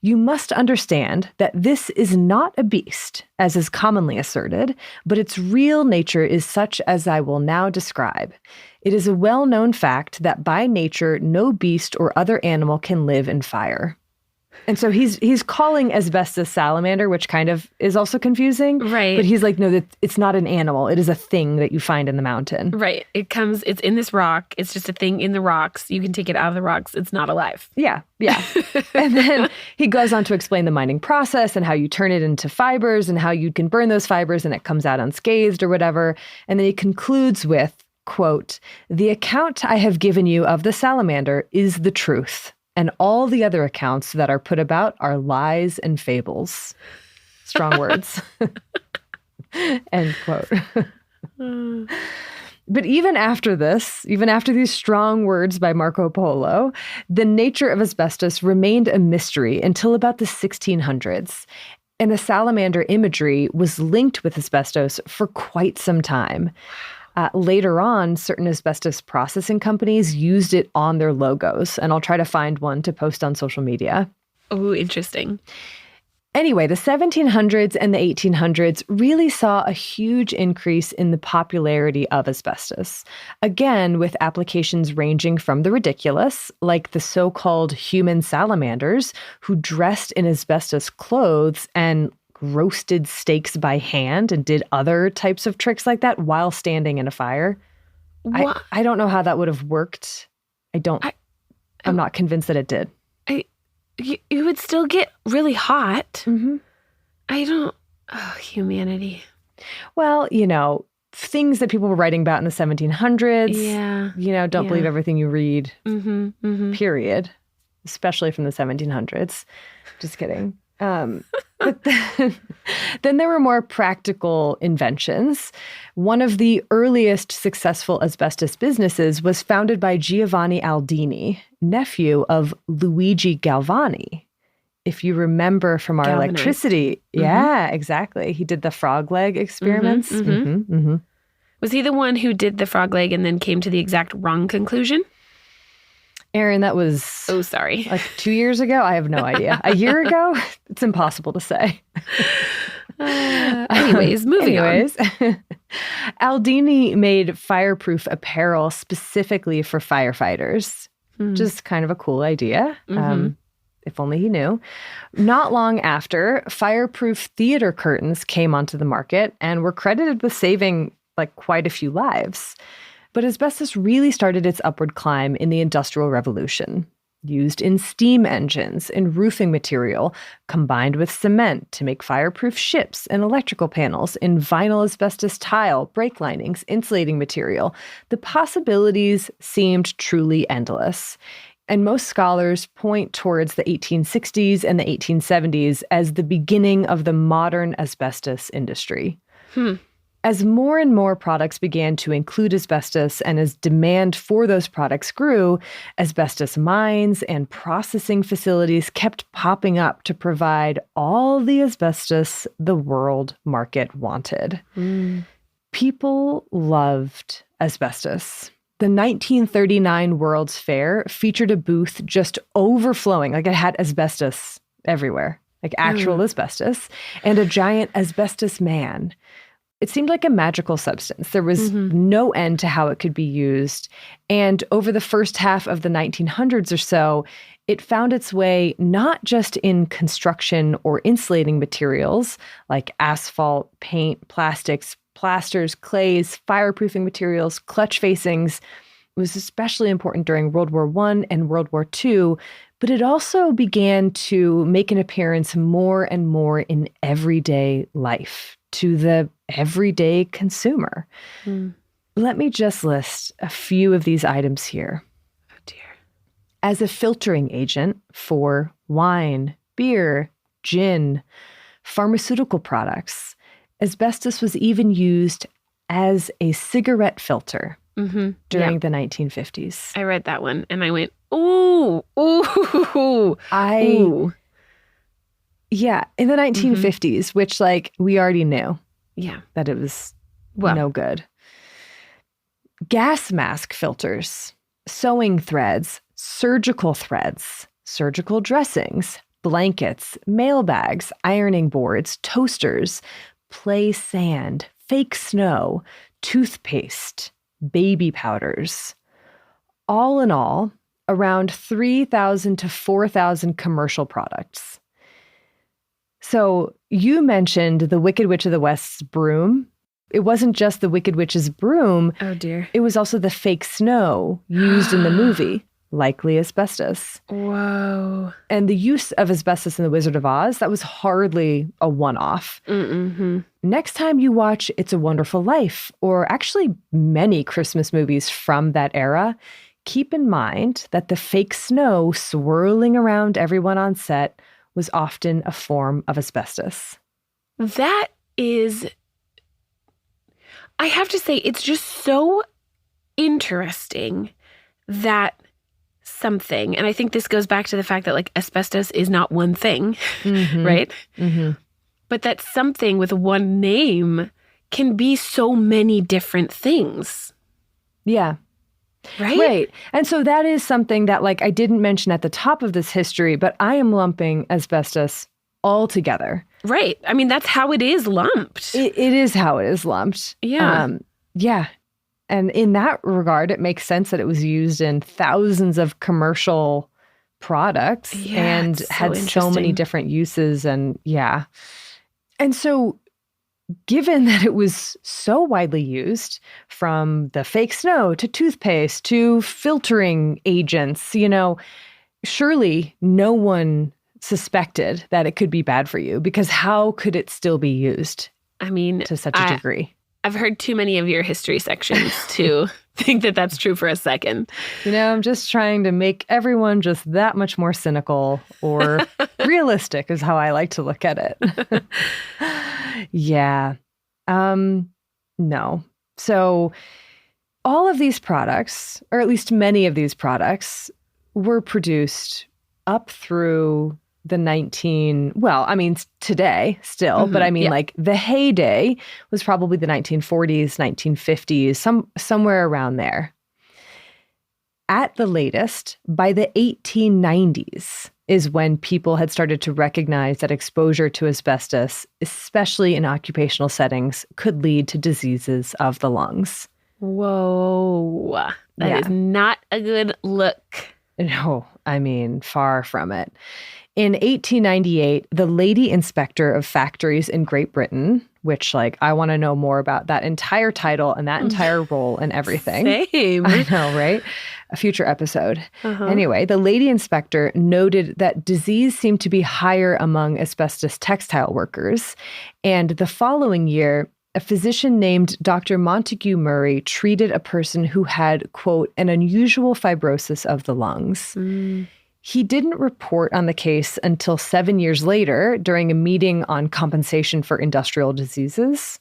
You must understand that this is not a beast, as is commonly asserted, but its real nature is such as I will now describe. It is a well-known fact that by nature no beast or other animal can live in fire. And so he's calling asbestos salamander, which kind of is also confusing. Right. But he's like, no, it's not an animal. It is a thing that you find in the mountain. Right. It's in this rock. It's just a thing in the rocks. You can take it out of the rocks. It's not alive. Yeah. And then he goes on to explain the mining process and how you turn it into fibers and how you can burn those fibers and it comes out unscathed or whatever. And then he concludes with, quote, "The account I have given you of the salamander is the truth. And all the other accounts that are put about are lies and fables." Strong words. End quote. But even after this, even after these strong words by Marco Polo, the nature of asbestos remained a mystery until about the 1600s. And the salamander imagery was linked with asbestos for quite some time. Later on, certain asbestos processing companies used it on their logos, and I'll try to find one to post on social media. Oh, interesting. Anyway, the 1700s and the 1800s really saw a huge increase in the popularity of asbestos. Again, with applications ranging from the ridiculous, like the so-called human salamanders, who dressed in asbestos clothes and roasted steaks by hand and did other types of tricks like that while standing in a fire. I don't know how that would have worked. I'm not convinced that it did. You would still get really hot. Mm-hmm. Humanity. Well, things that people were writing about in the 1700s. Yeah. Don't believe everything you read. Mm-hmm. Mm-hmm. Period. Especially from the 1700s. Just kidding. But then there were more practical inventions. One of the earliest successful asbestos businesses was founded by Giovanni Aldini, nephew of Luigi Galvani. If you remember from our electricity. Mm-hmm. Yeah, exactly. He did the frog leg experiments. Mm-hmm, mm-hmm. Mm-hmm, mm-hmm. Was he the one who did the frog leg and then came to the exact wrong conclusion? Erin, that was... Oh, sorry. Like 2 years ago? I have no idea. A year ago? It's impossible to say. Anyways, moving on. Aldini made fireproof apparel specifically for firefighters. Just kind of a cool idea. Mm-hmm. If only he knew. Not long after, fireproof theater curtains came onto the market and were credited with saving quite a few lives. But asbestos really started its upward climb in the Industrial Revolution, used in steam engines, in roofing material, combined with cement to make fireproof ships and electrical panels, in vinyl asbestos tile, brake linings, insulating material. The possibilities seemed truly endless. And most scholars point towards the 1860s and the 1870s as the beginning of the modern asbestos industry. As more and more products began to include asbestos and as demand for those products grew, asbestos mines and processing facilities kept popping up to provide all the asbestos the world market wanted. People loved asbestos. The 1939 World's Fair featured a booth just overflowing, it had asbestos everywhere, actual asbestos, and a giant asbestos man. It seemed like a magical substance. There was no end to how it could be used. And over the first half of the 1900s or so, it found its way not just in construction or insulating materials like asphalt, paint, plastics, plasters, clays, fireproofing materials, clutch facings. It was especially important during World War I and World War II, but it also began to make an appearance more and more in everyday life, to the everyday consumer. Let me just list a few of these items here. Oh, dear. As a filtering agent for wine, beer, gin, pharmaceutical products, asbestos was even used as a cigarette filter during the 1950s. I read that one and I went, ooh, ooh. Yeah, in the 1950s, which we already knew. Yeah. That it was no good. Gas mask filters, sewing threads, surgical dressings, blankets, mail bags, ironing boards, toasters, play sand, fake snow, toothpaste, baby powders. All in all, around 3,000 to 4,000 commercial products. So you mentioned the Wicked Witch of the West's broom. It wasn't just the Wicked Witch's broom. Oh, dear. It was also the fake snow used in the movie, likely asbestos. Whoa. And the use of asbestos in The Wizard of Oz, that was hardly a one-off. Mm-hmm. Next time you watch It's a Wonderful Life, or actually many Christmas movies from that era, keep in mind that the fake snow swirling around everyone on set was often a form of asbestos. That is, I have to say, it's just so interesting that something, and I think this goes back to the fact that like asbestos is not one thing, right? Mm-hmm. But that something with one name can be so many different things. Yeah. Right? Right. And so that is something that like I didn't mention at the top of this history, but I am lumping asbestos all together. Right. I mean, that's how it is lumped. It is how it is lumped. Yeah. Yeah. And in that regard, it makes sense that it was used in thousands of commercial products and had so many different uses. And yeah. And so given that it was so widely used, from the fake snow to toothpaste to filtering agents, surely no one suspected that it could be bad for you, because how could it still be used? I mean, to such a degree. I've heard too many of your history sections to think that that's true for a second. I'm just trying to make everyone just that much more cynical, or realistic is how I like to look at it. Yeah. No. So all of these products, or at least many of these products, were produced up through the today still, but I mean like the heyday was probably the 1940s, 1950s, somewhere around there. At the latest, by the 1890s, is when people had started to recognize that exposure to asbestos, especially in occupational settings, could lead to diseases of the lungs. Whoa. That is not a good look. No, I mean, far from it. In 1898, the Lady Inspector of Factories in Great Britain, which, like, I want to know more about that entire title and that entire role and everything. Same. I know, right? A future episode. Anyway, the Lady Inspector noted that disease seemed to be higher among asbestos textile workers. And the following year, a physician named Dr. Montague Murray treated a person who had, quote, an unusual fibrosis of the lungs. He didn't report on the case until 7 years later during a meeting on compensation for industrial diseases,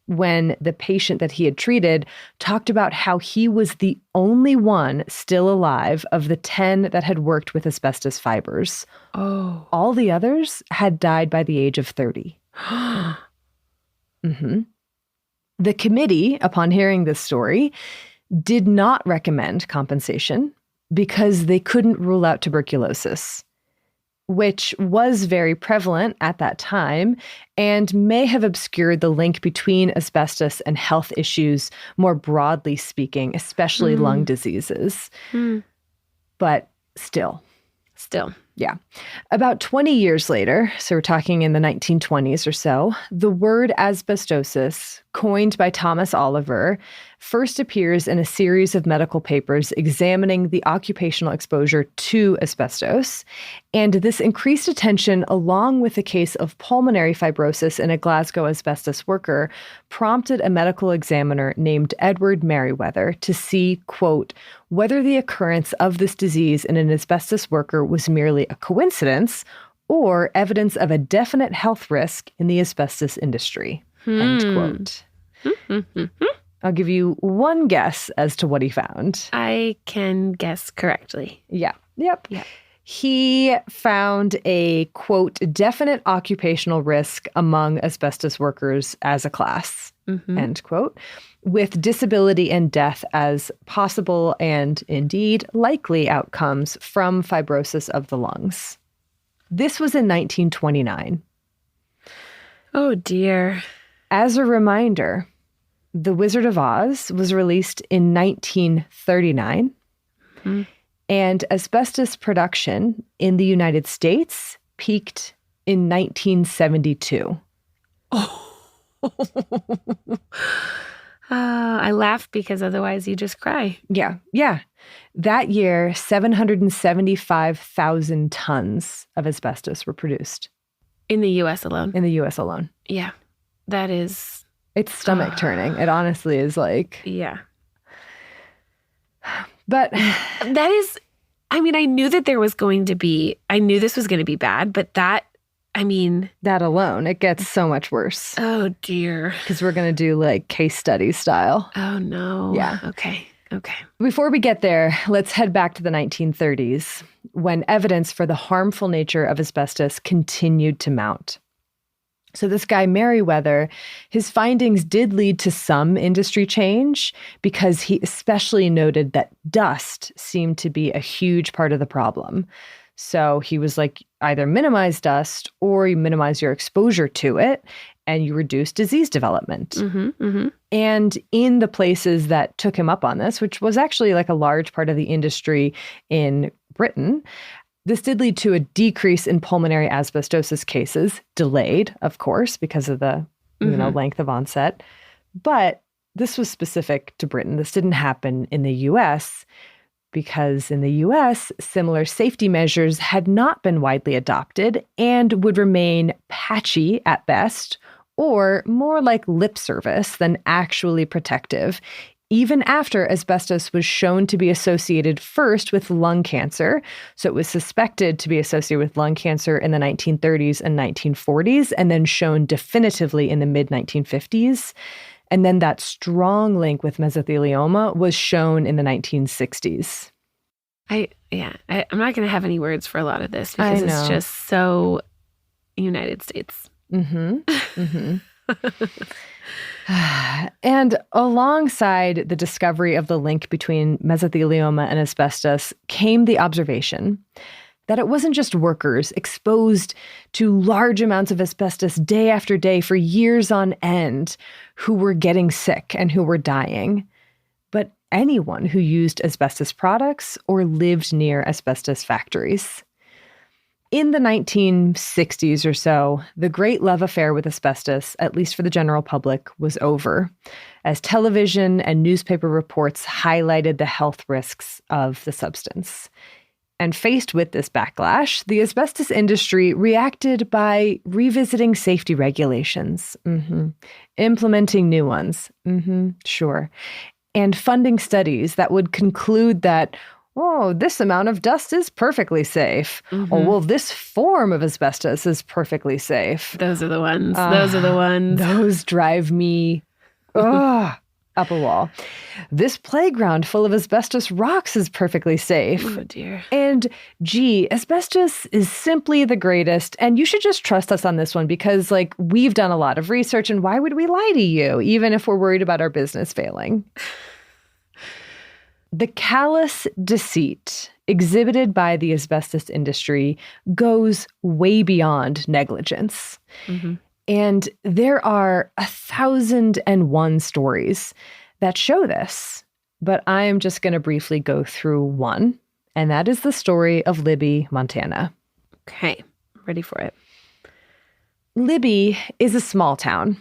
when the patient that he had treated talked about how he was the only one still alive of the 10 that had worked with asbestos fibers. Oh. All the others had died by the age of 30. The committee, upon hearing this story, did not recommend compensation because they couldn't rule out tuberculosis, which was very prevalent at that time and may have obscured the link between asbestos and health issues, more broadly speaking, especially lung diseases. But still. Yeah. About 20 years later, so we're talking in the 1920s or so, the word asbestosis, coined by Thomas Oliver, first appears in a series of medical papers examining the occupational exposure to asbestos. And this increased attention, along with the case of pulmonary fibrosis in a Glasgow asbestos worker, prompted a medical examiner named Edward Merriweather to see, quote, whether the occurrence of this disease in an asbestos worker was merely a coincidence or evidence of a definite health risk in the asbestos industry, end quote. I'll give you one guess as to what he found. I can guess correctly. Yeah. Yep. He found a, quote, definite occupational risk among asbestos workers as a class, end quote, with disability and death as possible and indeed likely outcomes from fibrosis of the lungs. This was in 1929. Oh, dear. As a reminder, The Wizard of Oz was released in 1939, and asbestos production in the United States peaked in 1972. I laugh because otherwise you just cry. Yeah. That year, 775,000 tons of asbestos were produced. In the U.S. alone. In the U.S. alone. Yeah. That is... It's stomach turning. It honestly is like... Yeah. But... That is... I mean, I knew that there was going to be... I knew this was going to be bad, but that... I mean... That alone, it gets so much worse. Oh, dear. Because we're going to do like case study style. Oh, no. Yeah. Okay. Before we get there, let's head back to the 1930s, when evidence for the harmful nature of asbestos continued to mount. So this guy, Merriweather, his findings did lead to some industry change because he especially noted that dust seemed to be a huge part of the problem. So he was like, either minimize dust or you minimize your exposure to it and you reduce disease development. And in the places that took him up on this, which was actually like a large part of the industry in Britain, this did lead to a decrease in pulmonary asbestosis cases, delayed, of course, because of the length of onset. But this was specific to Britain. This didn't happen in the U.S. because in the U.S., similar safety measures had not been widely adopted and would remain patchy at best, or more like lip service than actually protective, even after asbestos was shown to be associated first with lung cancer. So it was suspected to be associated with lung cancer in the 1930s and 1940s, and then shown definitively in the mid-1950s. And then that strong link with mesothelioma was shown in the 1960s. I'm not going to have any words for a lot of this because it's just so United States. And alongside the discovery of the link between mesothelioma and asbestos came the observation that it wasn't just workers exposed to large amounts of asbestos day after day for years on end who were getting sick and who were dying, but anyone who used asbestos products or lived near asbestos factories. In the 1960s or so, the great love affair with asbestos, at least for the general public, was over, as television and newspaper reports highlighted the health risks of the substance. And faced with this backlash, the asbestos industry reacted by revisiting safety regulations, implementing new ones, sure, and funding studies that would conclude that, oh, this amount of dust is perfectly safe. Oh, well, this form of asbestos is perfectly safe. Those are the ones. Those drive me up a wall. This playground full of asbestos rocks is perfectly safe. Oh, dear. And gee, asbestos is simply the greatest. And you should just trust us on this one because, like, we've done a lot of research and why would we lie to you, even if we're worried about our business failing? The callous deceit exhibited by the asbestos industry goes way beyond negligence. And there are 1,001 stories that show this, but I am just going to briefly go through one, and that is the story of Libby, Montana. Okay, ready for it. Libby is a small town.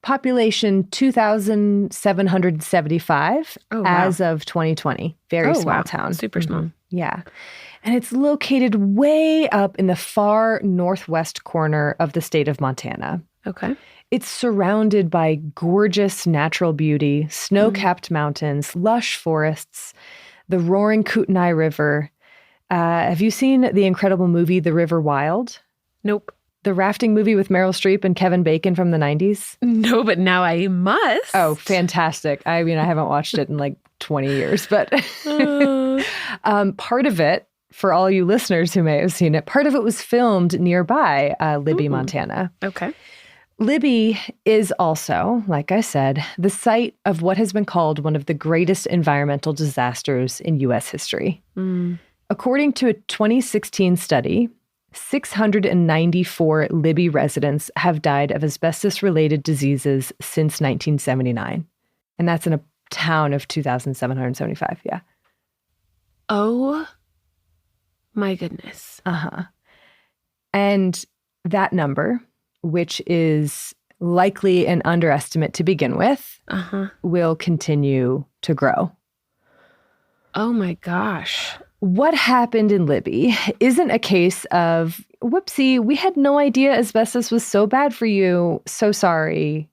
Population 2,775 as of 2020. Very small town. Super small. Yeah. And it's located way up in the far northwest corner of the state of Montana. Okay. It's surrounded by gorgeous natural beauty, snow-capped mountains, lush forests, the roaring Kootenai River. Have you seen the incredible movie The River Wild? Nope. The rafting movie with Meryl Streep and Kevin Bacon from the 90s? No, but now I must. Oh, fantastic. I mean, I haven't watched it in like 20 years, but part of it, for all you listeners who may have seen it, part of it was filmed nearby Libby, Montana. Okay. Libby is also, like I said, the site of what has been called one of the greatest environmental disasters in U.S. history. According to a 2016 study, 694 Libby residents have died of asbestos-related diseases since 1979. And that's in a town of 2,775, yeah. Oh, my goodness. Uh-huh. And that number, which is likely an underestimate to begin with, will continue to grow. Oh my gosh. What happened in Libby isn't a case of, whoopsie, we had no idea asbestos was so bad for you. So sorry.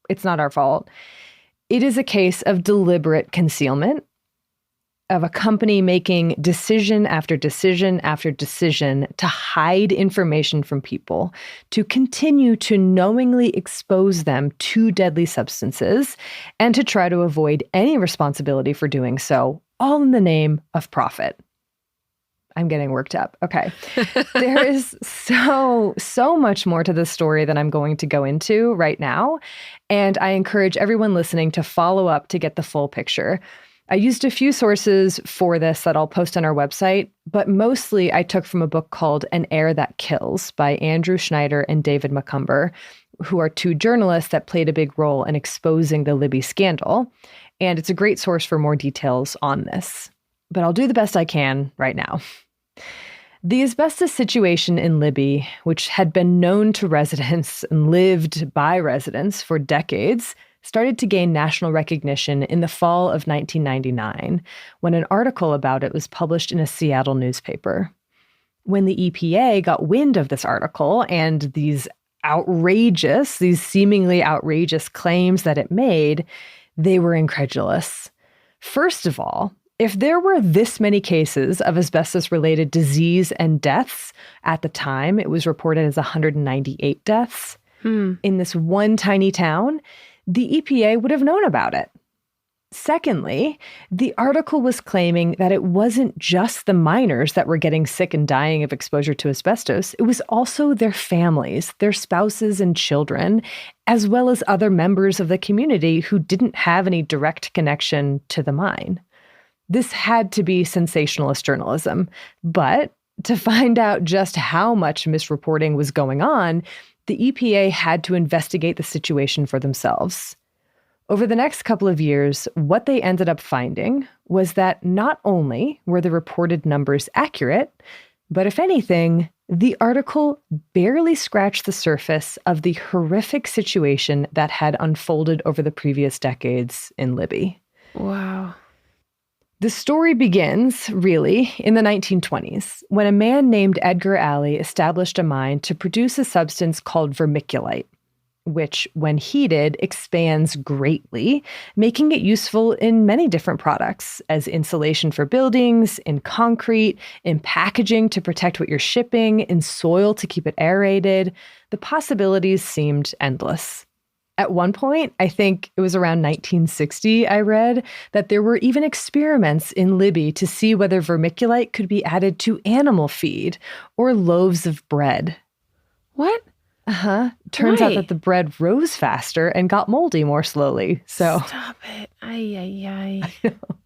It's not our fault. It is a case of deliberate concealment, of a company making decision after decision after decision to hide information from people, to continue to knowingly expose them to deadly substances, and to try to avoid any responsibility for doing so, all in the name of profit. I'm getting worked up. Okay. There is so much more to this story than I'm going to go into right now. And I encourage everyone listening to follow up to get the full picture. I used a few sources for this that I'll post on our website, but mostly I took from a book called An Air That Kills by Andrew Schneider and David Macomber, who are two journalists that played a big role in exposing the Libby scandal. And it's a great source for more details on this. But I'll do the best I can right now. The asbestos situation in Libby, which had been known to residents and lived by residents for decades, started to gain national recognition in the fall of 1999, when an article about it was published in a Seattle newspaper. When the EPA got wind of this article and these seemingly outrageous claims that it made, they were incredulous. First of all, if there were this many cases of asbestos-related disease and deaths, at the time it was reported as 198 deaths in this one tiny town, the EPA would have known about it. Secondly, the article was claiming that it wasn't just the miners that were getting sick and dying of exposure to asbestos. It was also their families, their spouses and children, as well as other members of the community who didn't have any direct connection to the mine. This had to be sensationalist journalism, but to find out just how much misreporting was going on, the EPA had to investigate the situation for themselves. Over the next couple of years, what they ended up finding was that not only were the reported numbers accurate, but if anything, the article barely scratched the surface of the horrific situation that had unfolded over the previous decades in Libby. Wow. The story begins, really, in the 1920s, when a man named Edgar Alley established a mine to produce a substance called vermiculite, which, when heated, expands greatly, making it useful in many different products, as insulation for buildings, in concrete, in packaging to protect what you're shipping, in soil to keep it aerated. The possibilities seemed endless. At one point, I think it was around 1960, I read that there were even experiments in Libby to see whether vermiculite could be added to animal feed or loaves of bread. What? Turns out that the bread rose faster and got moldy more slowly. So Stop it. Ay. I know.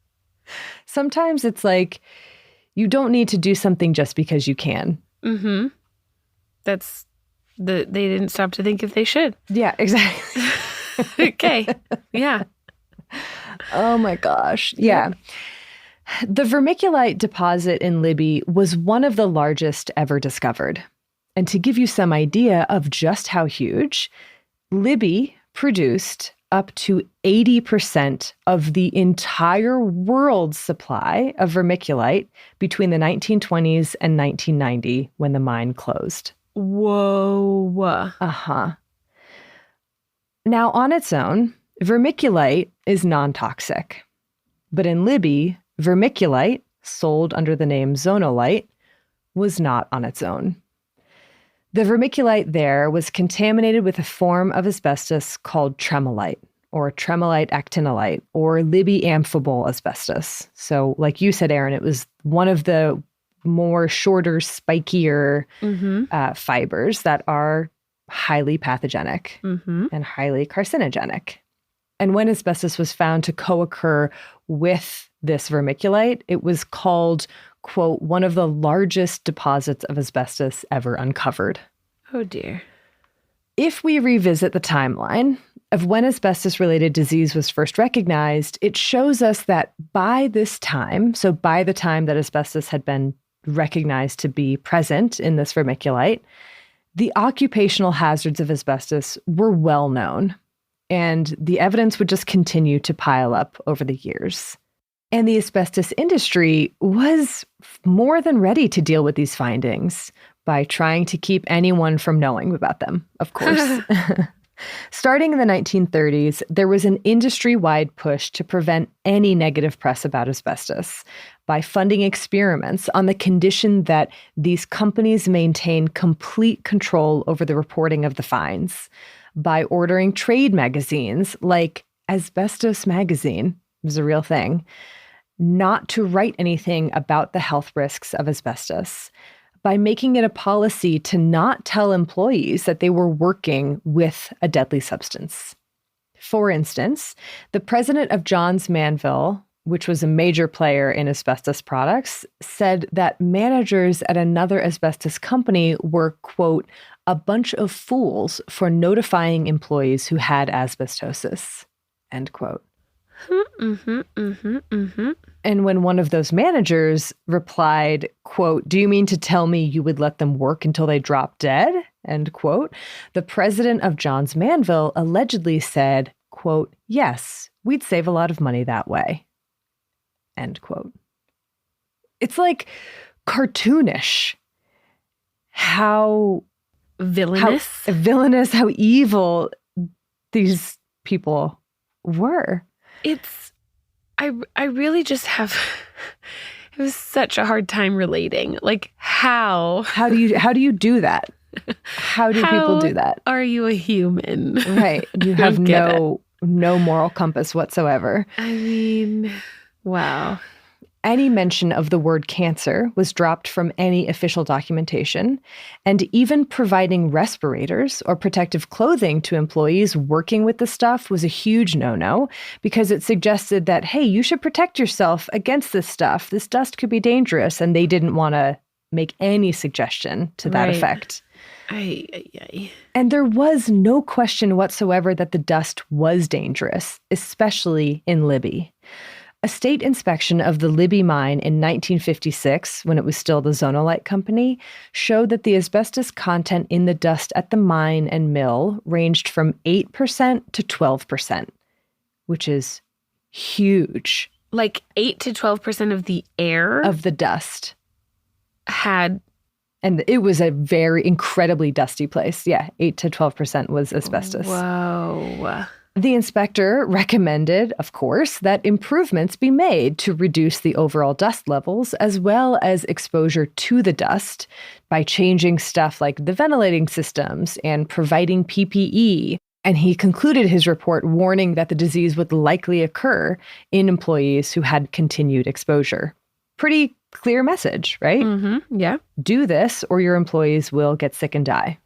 Sometimes it's like you don't need to do something just because you can. Mm-hmm. They didn't stop to think if they should. Yeah, exactly. Okay. Yeah. Oh my gosh. Yeah. The vermiculite deposit in Libby was one of the largest ever discovered. And to give you some idea of just how huge, Libby produced up to 80% of the entire world's supply of vermiculite between the 1920s and 1990 when the mine closed. Whoa. Now, on its own, vermiculite is non-toxic. But in Libby, vermiculite, sold under the name zonolite, was not on its own. The vermiculite there was contaminated with a form of asbestos called tremolite, or tremolite actinolite, or Libby amphibole asbestos. So, like you said, Erin, it was one of the more shorter, spikier fibers that are highly pathogenic and highly carcinogenic. And when asbestos was found to co-occur with this vermiculite, it was called quote, one of the largest deposits of asbestos ever uncovered. Oh, dear. If we revisit the timeline of when asbestos-related disease was first recognized, it shows us that by this time, so by the time that asbestos had been recognized to be present in this vermiculite, the occupational hazards of asbestos were well known, and the evidence would just continue to pile up over the years. And the asbestos industry was more than ready to deal with these findings by trying to keep anyone from knowing about them, of course. Starting in the 1930s, there was an industry-wide push to prevent any negative press about asbestos by funding experiments on the condition that these companies maintain complete control over the reporting of the finds, by ordering trade magazines like Asbestos Magazine, it was a real thing, not to write anything about the health risks of asbestos, by making it a policy to not tell employees that they were working with a deadly substance. For instance, the president of Johns Manville, which was a major player in asbestos products, said that managers at another asbestos company were, quote, a bunch of fools for notifying employees who had asbestosis, end quote. And when one of those managers replied, quote, do you mean to tell me you would let them work until they drop dead? End quote. The president of Johns Manville allegedly said, quote, yes, we'd save a lot of money that way. End quote. It's like cartoonish how Villainous. How evil these people were. I really just have it was such a hard time relating. Like how do you do that? How do people do that? Are you a human? Right. You have no moral compass whatsoever. I mean, wow. Any mention of the word cancer was dropped from any official documentation, and even providing respirators or protective clothing to employees working with the stuff was a huge no-no because it suggested that, hey, you should protect yourself against this stuff. This dust could be dangerous, and they didn't want to make any suggestion to that effect. And there was no question whatsoever that the dust was dangerous, especially in Libby. A state inspection of the Libby mine in 1956, when it was still the Zonolite Company, showed that the asbestos content in the dust at the mine and mill ranged from 8% to 12%, which is huge. Like 8 to 12% of the air of the dust had. And it was a very incredibly dusty place. Yeah, 8 to 12% was asbestos. Whoa. The inspector recommended, of course, that improvements be made to reduce the overall dust levels as well as exposure to the dust by changing stuff like the ventilating systems and providing PPE. And he concluded his report warning that the disease would likely occur in employees who had continued exposure. Pretty clear message, right? Mm-hmm. Yeah. Do this or your employees will get sick and die.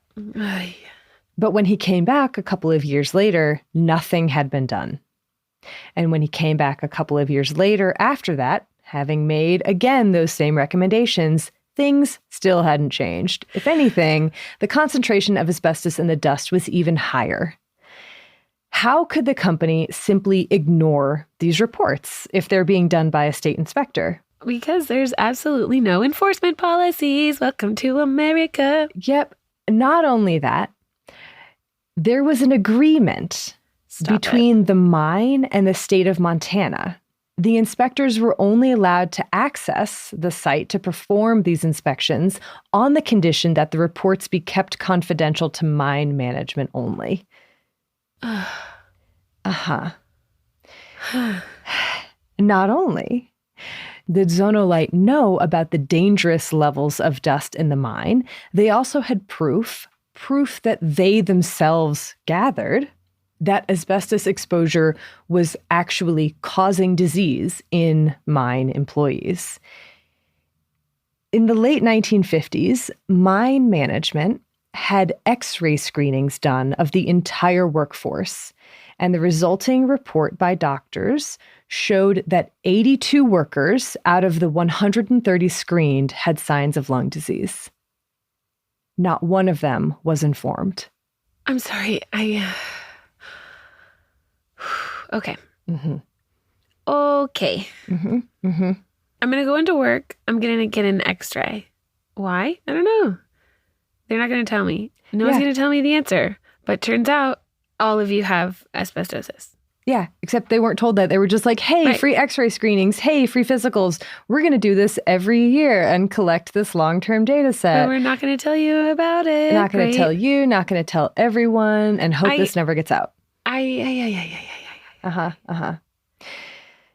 But when he came back a couple of years later, nothing had been done. And when he came back a couple of years later after that, having made again those same recommendations, things still hadn't changed. If anything, the concentration of asbestos in the dust was even higher. How could the company simply ignore these reports if they're being done by a state inspector? Because there's absolutely no enforcement policies. Welcome to America. Yep. Not only that, there was an agreement between the mine and the state of Montana. The inspectors were only allowed to access the site to perform these inspections on the condition that the reports be kept confidential to mine management only. Not only did Zonolite know about the dangerous levels of dust in the mine, they also had proof that they themselves gathered that asbestos exposure was actually causing disease in mine employees. In the late 1950s, mine management had X-ray screenings done of the entire workforce, And the resulting report by doctors showed that 82 workers out of the 130 screened had signs of lung disease. Not one of them was informed. I'm sorry. Okay. Mm-hmm. Okay. Mm-hmm. Mm-hmm. I'm going to go into work. I'm going to get an x-ray. Why? I don't know. They're not going to tell me. No one's going to tell me the answer. But turns out all of you have asbestosis. Yeah, except they weren't told that. They were just like, hey, free x-ray screenings. Hey, free physicals. We're going to do this every year and collect this long-term data set. But we're not going to tell you about it. Not going to tell you, not going to tell everyone, and hope this never gets out.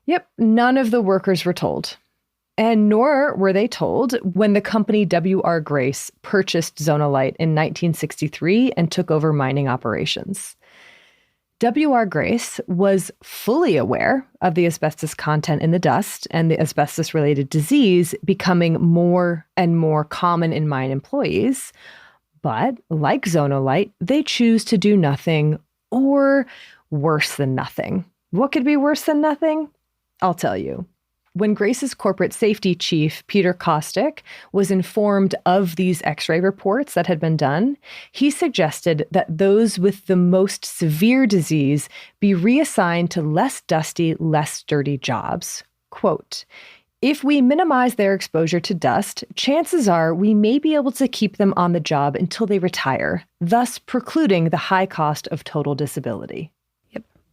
Yep, none of the workers were told. And nor were they told when the company W.R. Grace purchased Zonalite in 1963 and took over mining operations. W.R. Grace was fully aware of the asbestos content in the dust and the asbestos-related disease becoming more and more common in mine employees. But like Zonalite, they choose to do nothing or worse than nothing. What could be worse than nothing? I'll tell you. When Grace's corporate safety chief, Peter Kostick, was informed of these x-ray reports that had been done, he suggested that those with the most severe disease be reassigned to less dusty, less dirty jobs. Quote, if we minimize their exposure to dust, chances are we may be able to keep them on the job until they retire, thus precluding the high cost of total disability.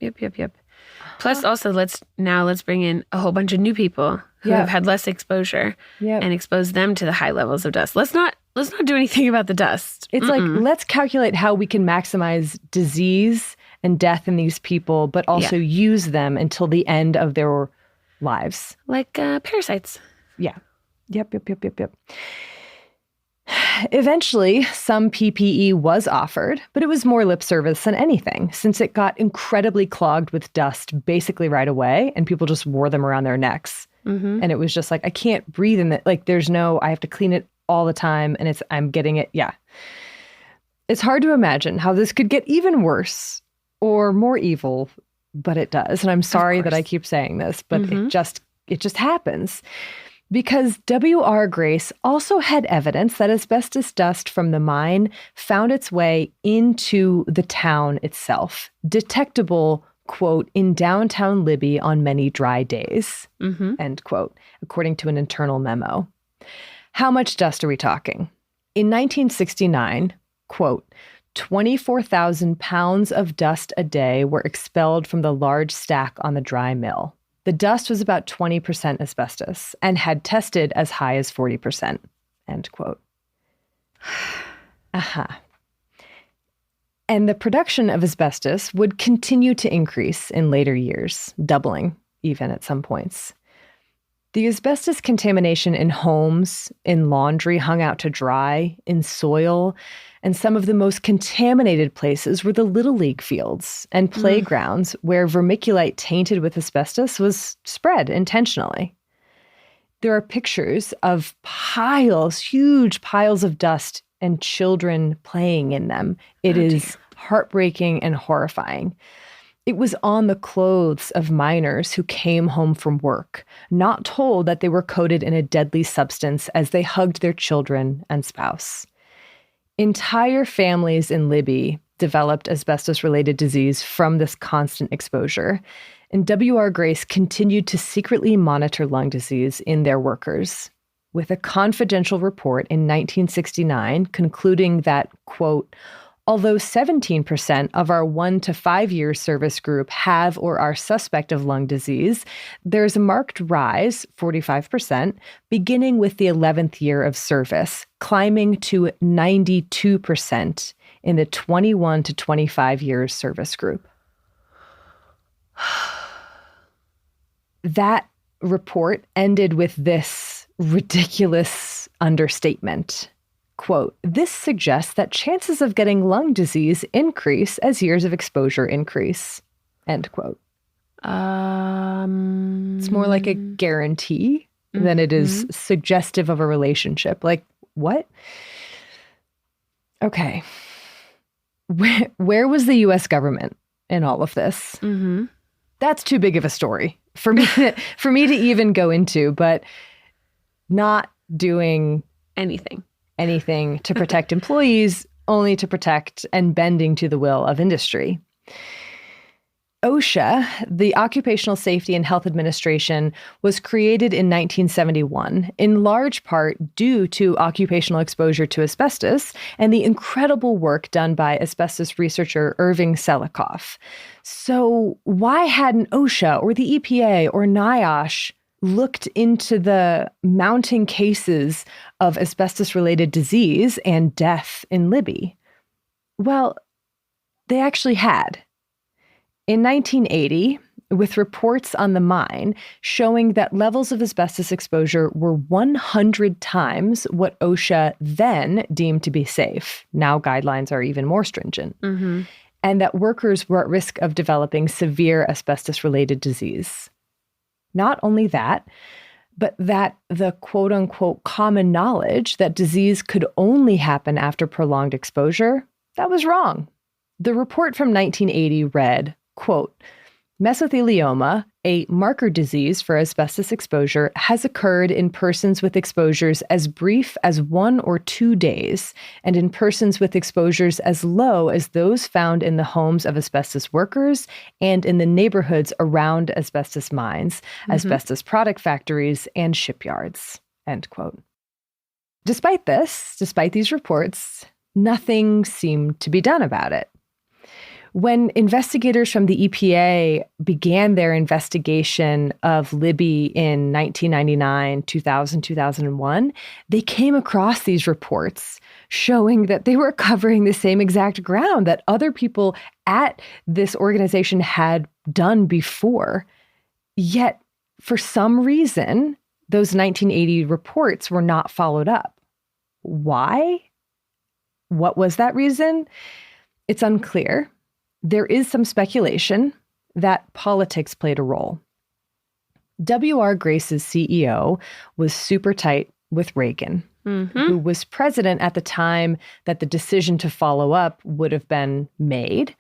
Yep. Plus, also, let's bring in a whole bunch of new people who have had less exposure and expose them to the high levels of dust. Let's not do anything about the dust. It's like, let's calculate how we can maximize disease and death in these people, but also use them until the end of their lives. Like parasites. Yeah. Yep. Eventually, some PPE was offered, but it was more lip service than anything, since it got incredibly clogged with dust basically right away, and people just wore them around their necks. Mm-hmm. And it was just like, I can't breathe in it. Like, I have to clean it all the time, and I'm getting it. Yeah. It's hard to imagine how this could get even worse or more evil, but it does. And I'm sorry that I keep saying this, but it just happens. Because W.R. Grace also had evidence that asbestos dust from the mine found its way into the town itself, detectable, quote, in downtown Libby on many dry days, end quote, according to an internal memo. How much dust are we talking? In 1969, quote, 24,000 pounds of dust a day were expelled from the large stack on the dry mill. The dust was about 20% asbestos and had tested as high as 40%, end quote. And the production of asbestos would continue to increase in later years, doubling even at some points. The asbestos contamination in homes, in laundry hung out to dry, in soil, and some of the most contaminated places were the Little League fields and playgrounds where vermiculite tainted with asbestos was spread intentionally. There are pictures of huge piles of dust and children playing in them. It is heartbreaking and horrifying. It was on the clothes of miners who came home from work, not told that they were coated in a deadly substance as they hugged their children and spouse. Entire families in Libby developed asbestos-related disease from this constant exposure, and W.R. Grace continued to secretly monitor lung disease in their workers, with a confidential report in 1969 concluding that, quote, although 17% of our 1 to 5 year service group have or are suspect of lung disease, there's a marked rise, 45%, beginning with the 11th year of service, climbing to 92% in the 21 to 25 years service group. That report ended with this ridiculous understatement. Quote, this suggests that chances of getting lung disease increase as years of exposure increase. End quote. It's more like a guarantee than it is suggestive of a relationship. Like, what? Okay. Where was the U.S. government in all of this. Mm-hmm. That's too big of a story for me to even go into, but not doing Anything to protect employees, only to protect and bending to the will of industry. OSHA, the Occupational Safety and Health Administration, was created in 1971, in large part due to occupational exposure to asbestos and the incredible work done by asbestos researcher Irving Selikoff. So why hadn't OSHA or the EPA or NIOSH looked into the mounting cases of asbestos-related disease and death in Libby? Well, they actually had. In 1980, with reports on the mine showing that levels of asbestos exposure were 100 times what OSHA then deemed to be safe. Now guidelines are even more stringent. Mm-hmm. And that workers were at risk of developing severe asbestos-related disease. Not only that, but that the quote-unquote common knowledge that disease could only happen after prolonged exposure, that was wrong. The report from 1980 read, quote, mesothelioma, a marker disease for asbestos exposure, has occurred in persons with exposures as brief as 1 or 2 days, and in persons with exposures as low as those found in the homes of asbestos workers and in the neighborhoods around asbestos mines, asbestos product factories, and shipyards, end quote. Despite these reports, nothing seemed to be done about it. When investigators from the EPA began their investigation of Libby in 1999, 2000, 2001, they came across these reports showing that they were covering the same exact ground that other people at this organization had done before. Yet, for some reason, those 1980 reports were not followed up. Why? What was that reason? It's unclear. There is some speculation that politics played a role. W.R. Grace's CEO was super tight with Reagan, who was president at the time that the decision to follow up would have been made.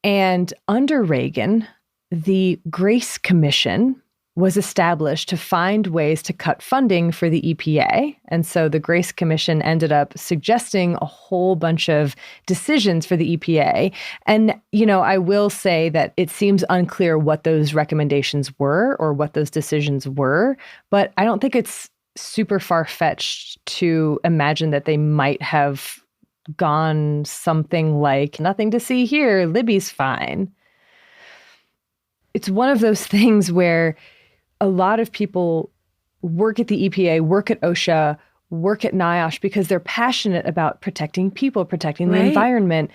And under Reagan, the Grace Commission was established to find ways to cut funding for the EPA. And so the Grace Commission ended up suggesting a whole bunch of decisions for the EPA. And, I will say that it seems unclear what those recommendations were or what those decisions were, but I don't think it's super far-fetched to imagine that they might have gone something like, nothing to see here, Libby's fine. It's one of those things where a lot of people work at the EPA, work at OSHA, work at NIOSH because they're passionate about protecting people, protecting the environment,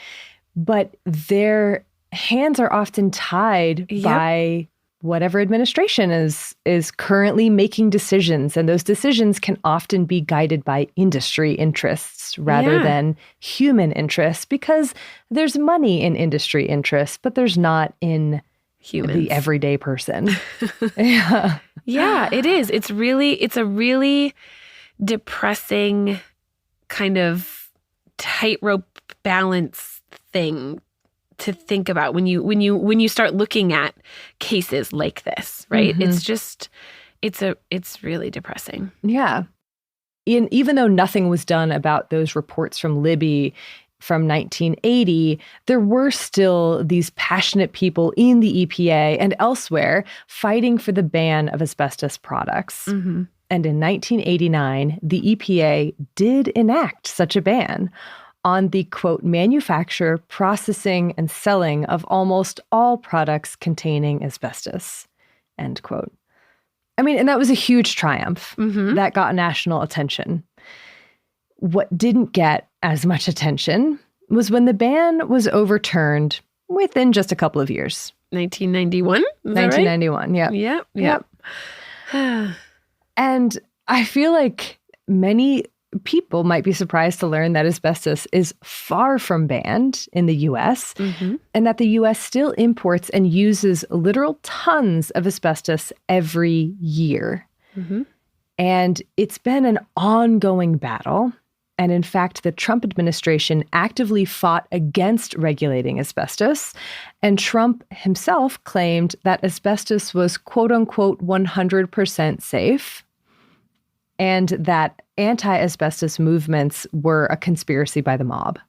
but their hands are often tied by whatever administration is currently making decisions. And those decisions can often be guided by industry interests rather than human interests, because there's money in industry interests, but there's not in humans, the everyday person. Yeah, it is. It's a really depressing kind of tightrope balance thing to think about when you start looking at cases like this, right? It's just it's really depressing. Yeah. Even though nothing was done about those reports from Libby from 1980, there were still these passionate people in the EPA and elsewhere fighting for the ban of asbestos products. And in 1989, the EPA did enact such a ban on the, quote, manufacture, processing, and selling of almost all products containing asbestos, end quote. I mean, and that was a huge triumph. That got national attention. What didn't get as much attention was when the ban was overturned within just a couple of years. 1991? 1991, yeah. Yep. And I feel like many people might be surprised to learn that asbestos is far from banned in the U.S. and that the U.S. still imports and uses literal tons of asbestos every year. And it's been an ongoing battle And in fact, the Trump administration actively fought against regulating asbestos. And Trump himself claimed that asbestos was, quote unquote, 100% safe, and that anti-asbestos movements were a conspiracy by the mob.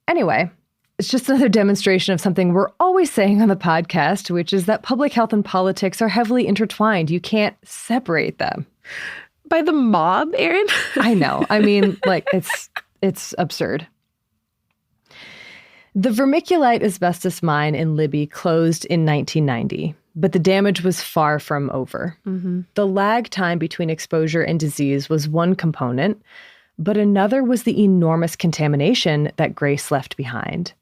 Anyway, it's just another demonstration of something we're always saying on the podcast, which is that public health and politics are heavily intertwined. You can't separate them. By the mob, Erin? I know. I mean, like, it's absurd. The vermiculite asbestos mine in Libby closed in 1990, but the damage was far from over. Mm-hmm. The lag time between exposure and disease was one component, but another was the enormous contamination that Grace left behind.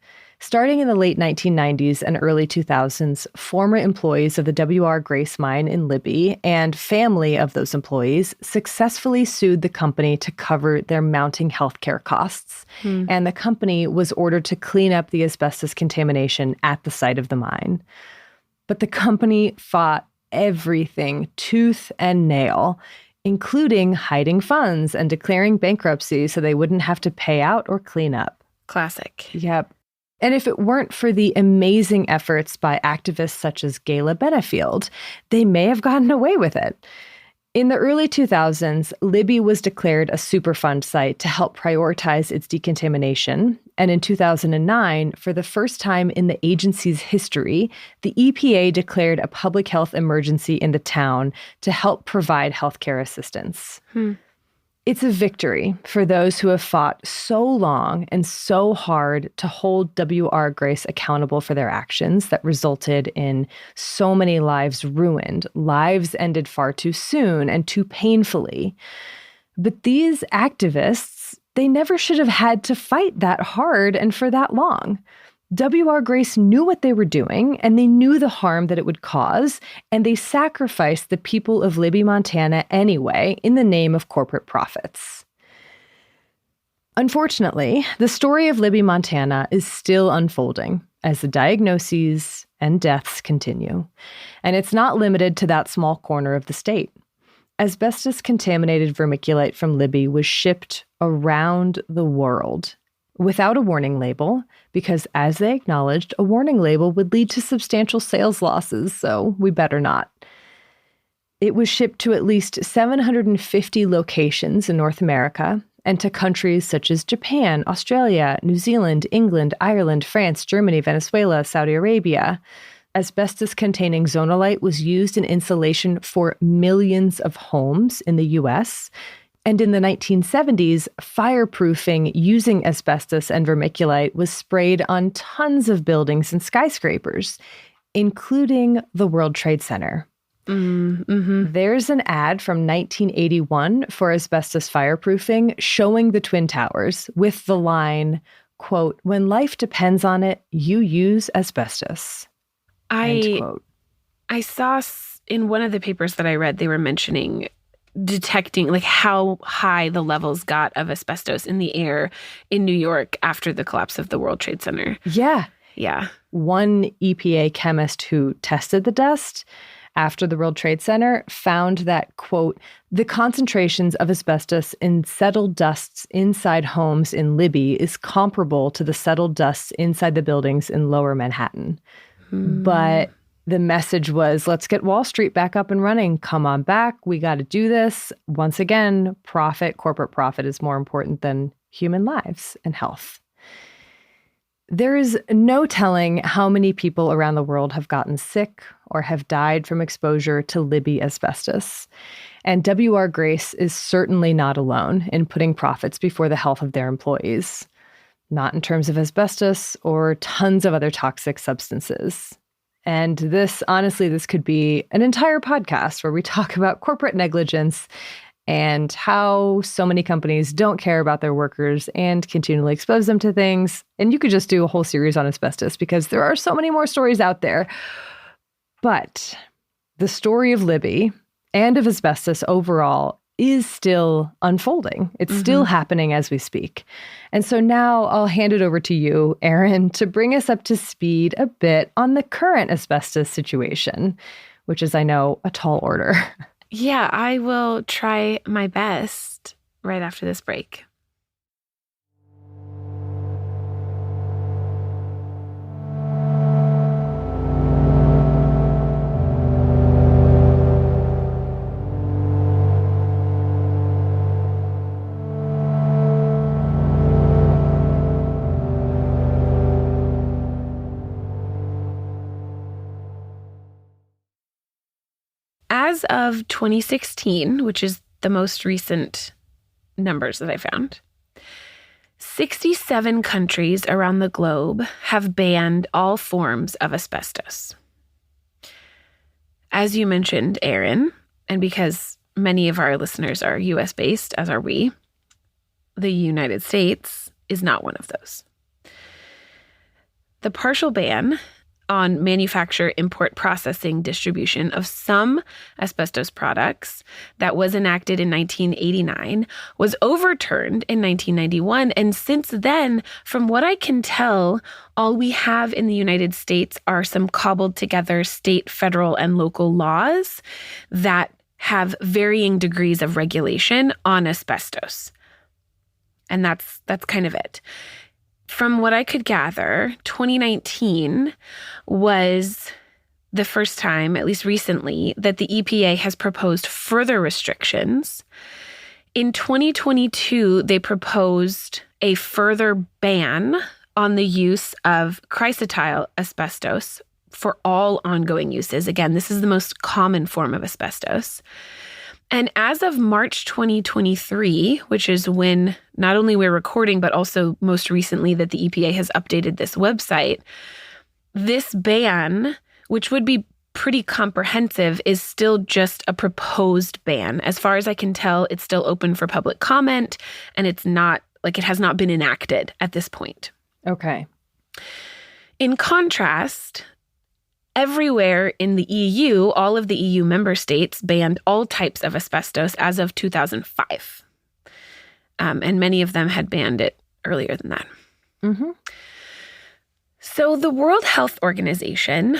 Starting in the late 1990s and early 2000s, former employees of the W.R. Grace mine in Libby and family of those employees successfully sued the company to cover their mounting healthcare costs. And the company was ordered to clean up the asbestos contamination at the site of the mine. But the company fought everything tooth and nail, including hiding funds and declaring bankruptcy so they wouldn't have to pay out or clean up. Classic. Yep. And if it weren't for the amazing efforts by activists such as Gayla Benefield, they may have gotten away with it. In the early 2000s, Libby was declared a Superfund site to help prioritize its decontamination. And in 2009, for the first time in the agency's history, the EPA declared a public health emergency in the town to help provide healthcare assistance. It's a victory for those who have fought so long and so hard to hold W.R. Grace accountable for their actions that resulted in so many lives ruined, lives ended far too soon and too painfully. But these activists, they never should have had to fight that hard and for that long. W.R. Grace knew what they were doing, and they knew the harm that it would cause, and they sacrificed the people of Libby, Montana anyway, in the name of corporate profits. Unfortunately, the story of Libby, Montana is still unfolding as the diagnoses and deaths continue. And it's not limited to that small corner of the state. Asbestos-contaminated vermiculite from Libby was shipped around the world without a warning label, because as they acknowledged, a warning label would lead to substantial sales losses, so we better not. It was shipped to at least 750 locations in North America and to countries such as Japan, Australia, New Zealand, England, Ireland, France, Germany, Venezuela, Saudi Arabia. Asbestos-containing zonolite was used in insulation for millions of homes in the U.S., and in the 1970s, fireproofing using asbestos and vermiculite was sprayed on tons of buildings and skyscrapers, including the World Trade Center. There's an ad from 1981 for asbestos fireproofing showing the Twin Towers with the line, quote, "When life depends on it, you use asbestos." End quote. I saw in one of the papers that I read, they were mentioning detecting like how high the levels got of asbestos in the air in New York after the collapse of the World Trade Center. Yeah. One EPA chemist who tested the dust after the World Trade Center found that, quote, "The concentrations of asbestos in settled dusts inside homes in Libby is comparable to the settled dusts inside the buildings in Lower Manhattan." But the message was, let's get Wall Street back up and running. Come on back. We got to do this. Once again, profit, corporate profit is more important than human lives and health. There is no telling how many people around the world have gotten sick or have died from exposure to Libby asbestos. And W.R. Grace is certainly not alone in putting profits before the health of their employees. Not in terms of asbestos or tons of other toxic substances. And this could be an entire podcast where we talk about corporate negligence and how so many companies don't care about their workers and continually expose them to things. And you could just do a whole series on asbestos because there are so many more stories out there. But the story of Libby and of asbestos overall is still unfolding. It's still happening as we speak. And so now I'll hand it over to you, Erin, to bring us up to speed a bit on the current asbestos situation, which is, I know, a tall order. Yeah, I will try my best. right after this break. As of 2016, which is the most recent numbers that I found, 67 countries around the globe have banned all forms of asbestos. As you mentioned, Erin, and because many of our listeners are US-based, as are we, the United States is not one of those. The partial ban on manufacture, import, processing, distribution of some asbestos products that was enacted in 1989 was overturned in 1991. And since then, from what I can tell, all we have in the United States are some cobbled together state, federal, and local laws that have varying degrees of regulation on asbestos. And that's kind of it. From what I could gather, 2019 was the first time, at least recently, that the EPA has proposed further restrictions. In 2022, they proposed a further ban on the use of chrysotile asbestos for all ongoing uses. Again, this is the most common form of asbestos. And as of March 2023, which is when not only we're recording, but also most recently that the EPA has updated this website, this ban, which would be pretty comprehensive, is still just a proposed ban. As far as I can tell, it's still open for public comment, and it's not, like, it has not been enacted at this point. Okay. In contrast, everywhere in the EU, all of the EU member states banned all types of asbestos as of 2005. And many of them had banned it earlier than that. Mm-hmm. So the World Health Organization,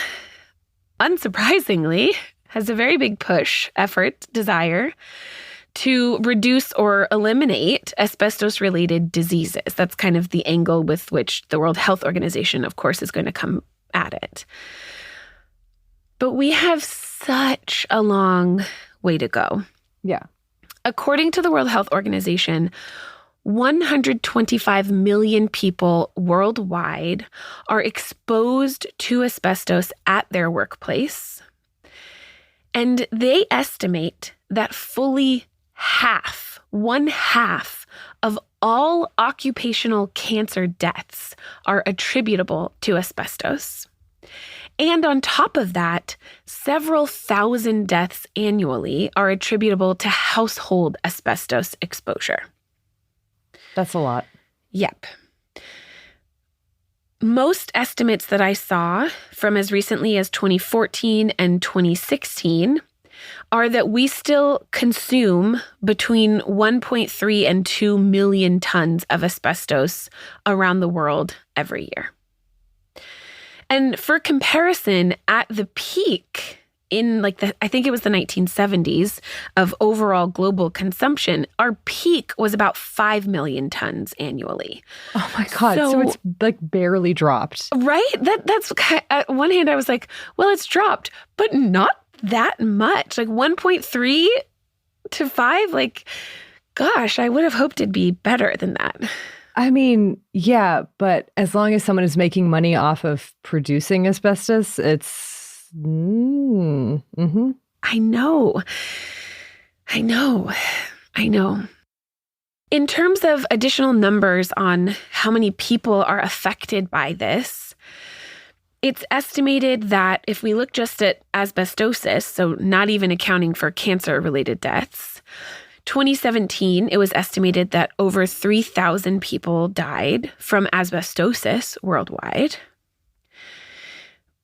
unsurprisingly, has a very big push, effort, desire to reduce or eliminate asbestos-related diseases. That's kind of the angle with which the World Health Organization, of course, is going to come at it. But we have such a long way to go. Yeah. According to the World Health Organization, 125 million people worldwide are exposed to asbestos at their workplace. And they estimate that fully one half of all occupational cancer deaths are attributable to asbestos. And on top of that, several thousand deaths annually are attributable to household asbestos exposure. That's a lot. Yep. Most estimates that I saw from as recently as 2014 and 2016 are that we still consume between 1.3 and 2 million tons of asbestos around the world every year. And for comparison, at the peak in I think it was the 1970s of overall global consumption, our peak was about 5 million tons annually. Oh my God. So it's like barely dropped. Right? That's at one hand I was like, well, it's dropped, but not that much. Like 1.3 to 5, like, gosh, I would have hoped it'd be better than that. I mean, yeah, but as long as someone is making money off of producing asbestos, it's... Mm-hmm. I know. In terms of additional numbers on how many people are affected by this, it's estimated that if we look just at asbestosis, so not even accounting for cancer-related deaths, 2017, it was estimated that over 3,000 people died from asbestosis worldwide.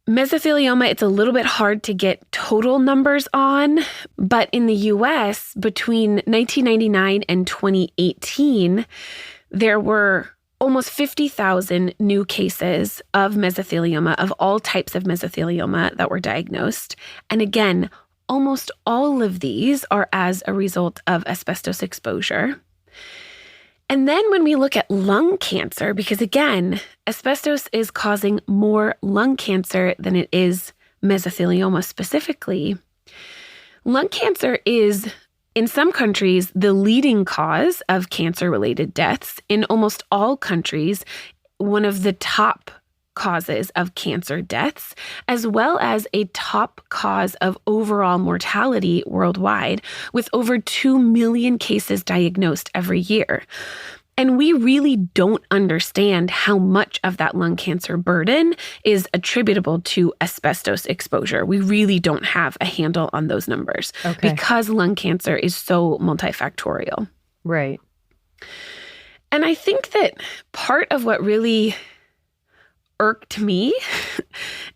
Mesothelioma, it's a little bit hard to get total numbers on, but in the US, between 1999 and 2018, there were almost 50,000 new cases of mesothelioma, of all types of mesothelioma that were diagnosed. And again, almost all of these are as a result of asbestos exposure. And then when we look at lung cancer, because again, asbestos is causing more lung cancer than it is mesothelioma specifically. Lung cancer is, in some countries, the leading cause of cancer-related deaths. In almost all countries, one of the top causes of cancer deaths, as well as a top cause of overall mortality worldwide, with over 2 million cases diagnosed every year. And we really don't understand how much of that lung cancer burden is attributable to asbestos exposure. We really don't have a handle on those numbers because lung cancer is so multifactorial. Right. And I think that part of what really irked me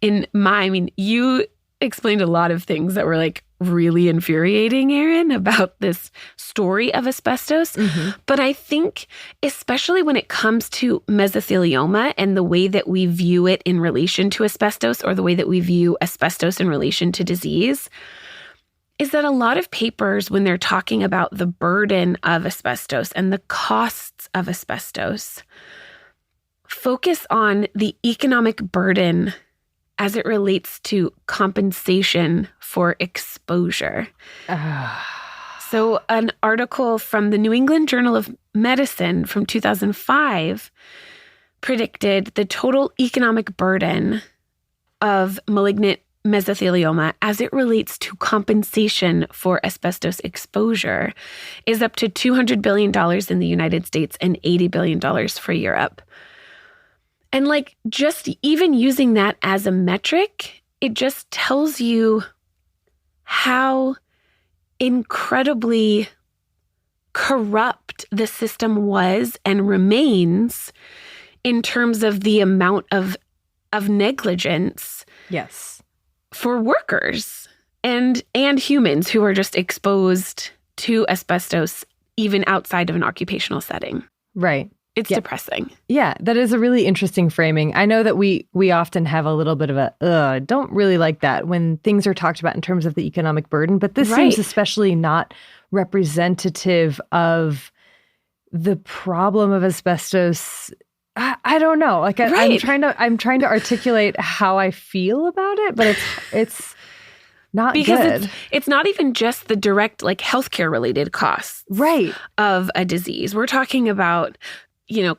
you explained a lot of things that were like really infuriating, Erin, about this story of asbestos. Mm-hmm. But I think especially when it comes to mesothelioma and the way that we view it in relation to asbestos, or the way that we view asbestos in relation to disease, is that a lot of papers, when they're talking about the burden of asbestos and the costs of asbestos, focus on the economic burden as it relates to compensation for exposure. So an article from the New England Journal of Medicine from 2005 predicted the total economic burden of malignant mesothelioma as it relates to compensation for asbestos exposure is up to $200 billion in the United States and $80 billion for Europe. And like just even using that as a metric, it just tells you how incredibly corrupt the system was and remains in terms of the amount of negligence. Yes. For workers and humans who are just exposed to asbestos even outside of an occupational setting. Right. It's depressing. Yeah, that is a really interesting framing. I know that we often have a little bit of a, don't really like that when things are talked about in terms of the economic burden, but this seems especially not representative of the problem of asbestos. I don't know. Like I'm trying to articulate how I feel about it, but it's not because good. It's not even just the direct like healthcare related costs of a disease. We're talking about,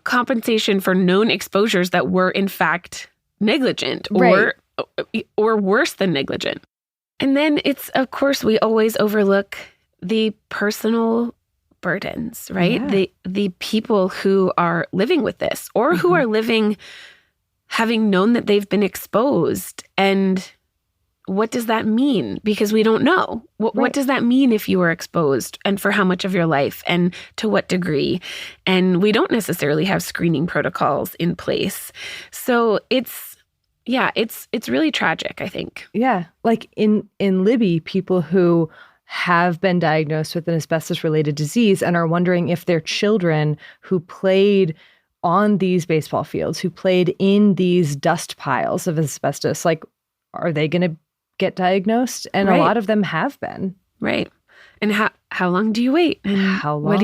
compensation for known exposures that were in fact negligent or worse than negligent. And then it's, of course, we always overlook the personal burdens, right? Yeah. The people who are living with this or who are living having known that they've been exposed. And what does that mean? Because we don't know. What does that mean if you were exposed, and for how much of your life and to what degree? And we don't necessarily have screening protocols in place. So it's really tragic, I think. Yeah. Like in Libby, people who have been diagnosed with an asbestos-related disease and are wondering if their children who played on these baseball fields, who played in these dust piles of asbestos, like, are they going to get diagnosed? And a lot of them have been. Right. And how long do you wait? And how long? What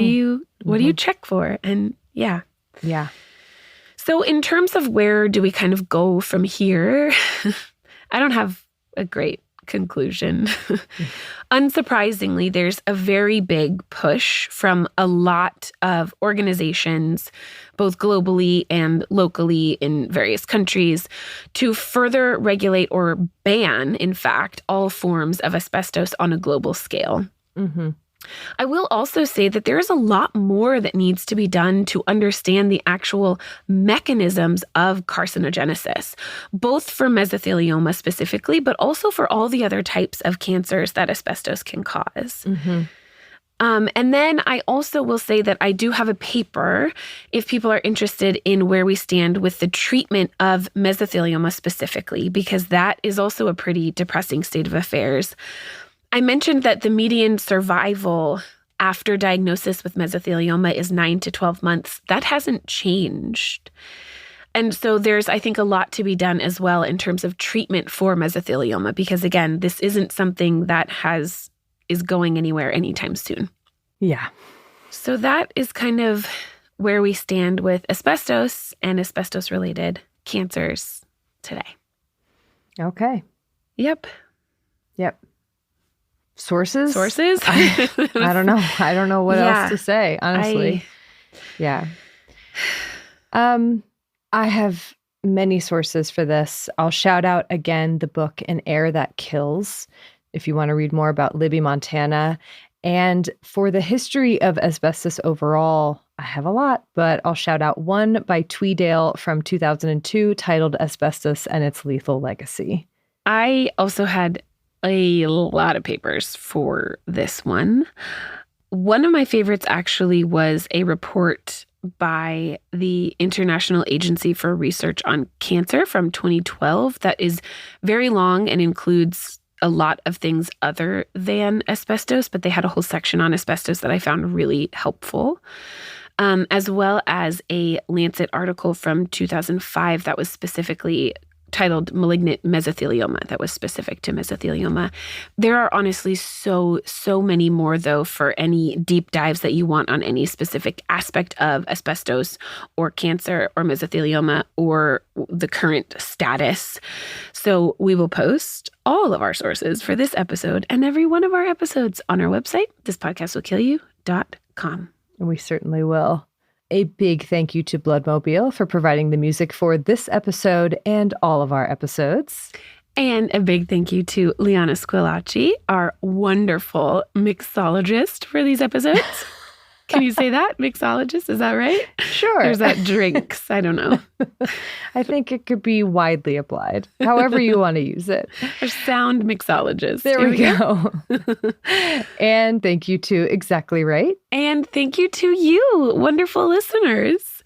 do you check for? And yeah. Yeah. So in terms of where do we kind of go from here, I don't have a great conclusion. Unsurprisingly, there's a very big push from a lot of organizations, both globally and locally in various countries, to further regulate or ban, in fact, all forms of asbestos on a global scale. Mm-hmm. I will also say that there is a lot more that needs to be done to understand the actual mechanisms of carcinogenesis, both for mesothelioma specifically, but also for all the other types of cancers that asbestos can cause. Mm-hmm. And then I also will say that I do have a paper if people are interested in where we stand with the treatment of mesothelioma specifically, because that is also a pretty depressing state of affairs. I mentioned that the median survival after diagnosis with mesothelioma is 9 to 12 months. That hasn't changed. And so there's, I think, a lot to be done as well in terms of treatment for mesothelioma, because again, this isn't something that is going anywhere anytime soon. Yeah. So that is kind of where we stand with asbestos and asbestos-related cancers today. Okay. Yep. Sources? I don't know. I don't know what else to say, honestly. Yeah. I have many sources for this. I'll shout out again the book An Air That Kills, if you want to read more about Libby, Montana. And for the history of asbestos overall, I have a lot, but I'll shout out one by Tweedale from 2002 titled Asbestos and Its Lethal Legacy. I also had a lot of papers for this one. One of my favorites actually was a report by the International Agency for Research on Cancer from 2012 that is very long and includes a lot of things other than asbestos, but they had a whole section on asbestos that I found really helpful, as well as a Lancet article from 2005 that was specifically titled Malignant Mesothelioma, that was specific to mesothelioma. There are honestly so many more, though, for any deep dives that you want on any specific aspect of asbestos or cancer or mesothelioma or the current status. So we will post all of our sources for this episode and every one of our episodes on our website, thispodcastwillkillyou.com. We certainly will. A big thank you to Bloodmobile for providing the music for this episode and all of our episodes. And a big thank you to Liana Squillaci, our wonderful mixologist for these episodes. Can you say that? Mixologist, is that right? Sure. There's that drinks. I don't know. I think it could be widely applied, however you want to use it. Our sound mixologist. There we go. And thank you to Exactly Right. And thank you to you, wonderful listeners.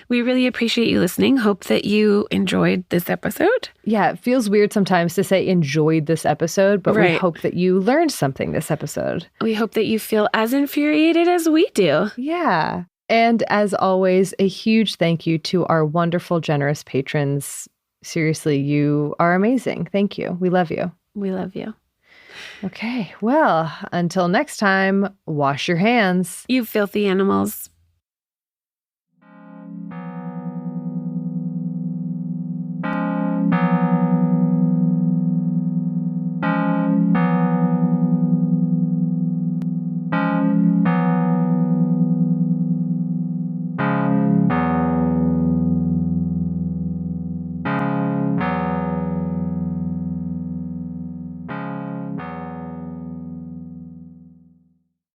We really appreciate you listening. Hope that you enjoyed this episode. Yeah, it feels weird sometimes to say enjoyed this episode, but we hope that you learned something this episode. We hope that you feel as infuriated as we do. Yeah. And as always, a huge thank you to our wonderful, generous patrons. Seriously, you are amazing. Thank you. We love you. We love you. Okay. Well, until next time, wash your hands. You filthy animals.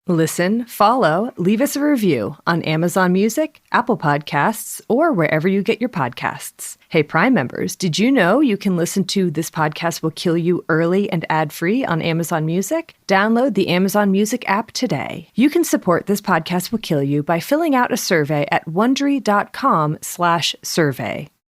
Listen, follow, leave us a review on Amazon Music, Apple Podcasts, or wherever you get your podcasts. Hey, Prime members, did you know you can listen to This Podcast Will Kill You early and ad-free on Amazon Music? Download the Amazon Music app today. You can support This Podcast Will Kill You by filling out a survey at Wondery.com/survey.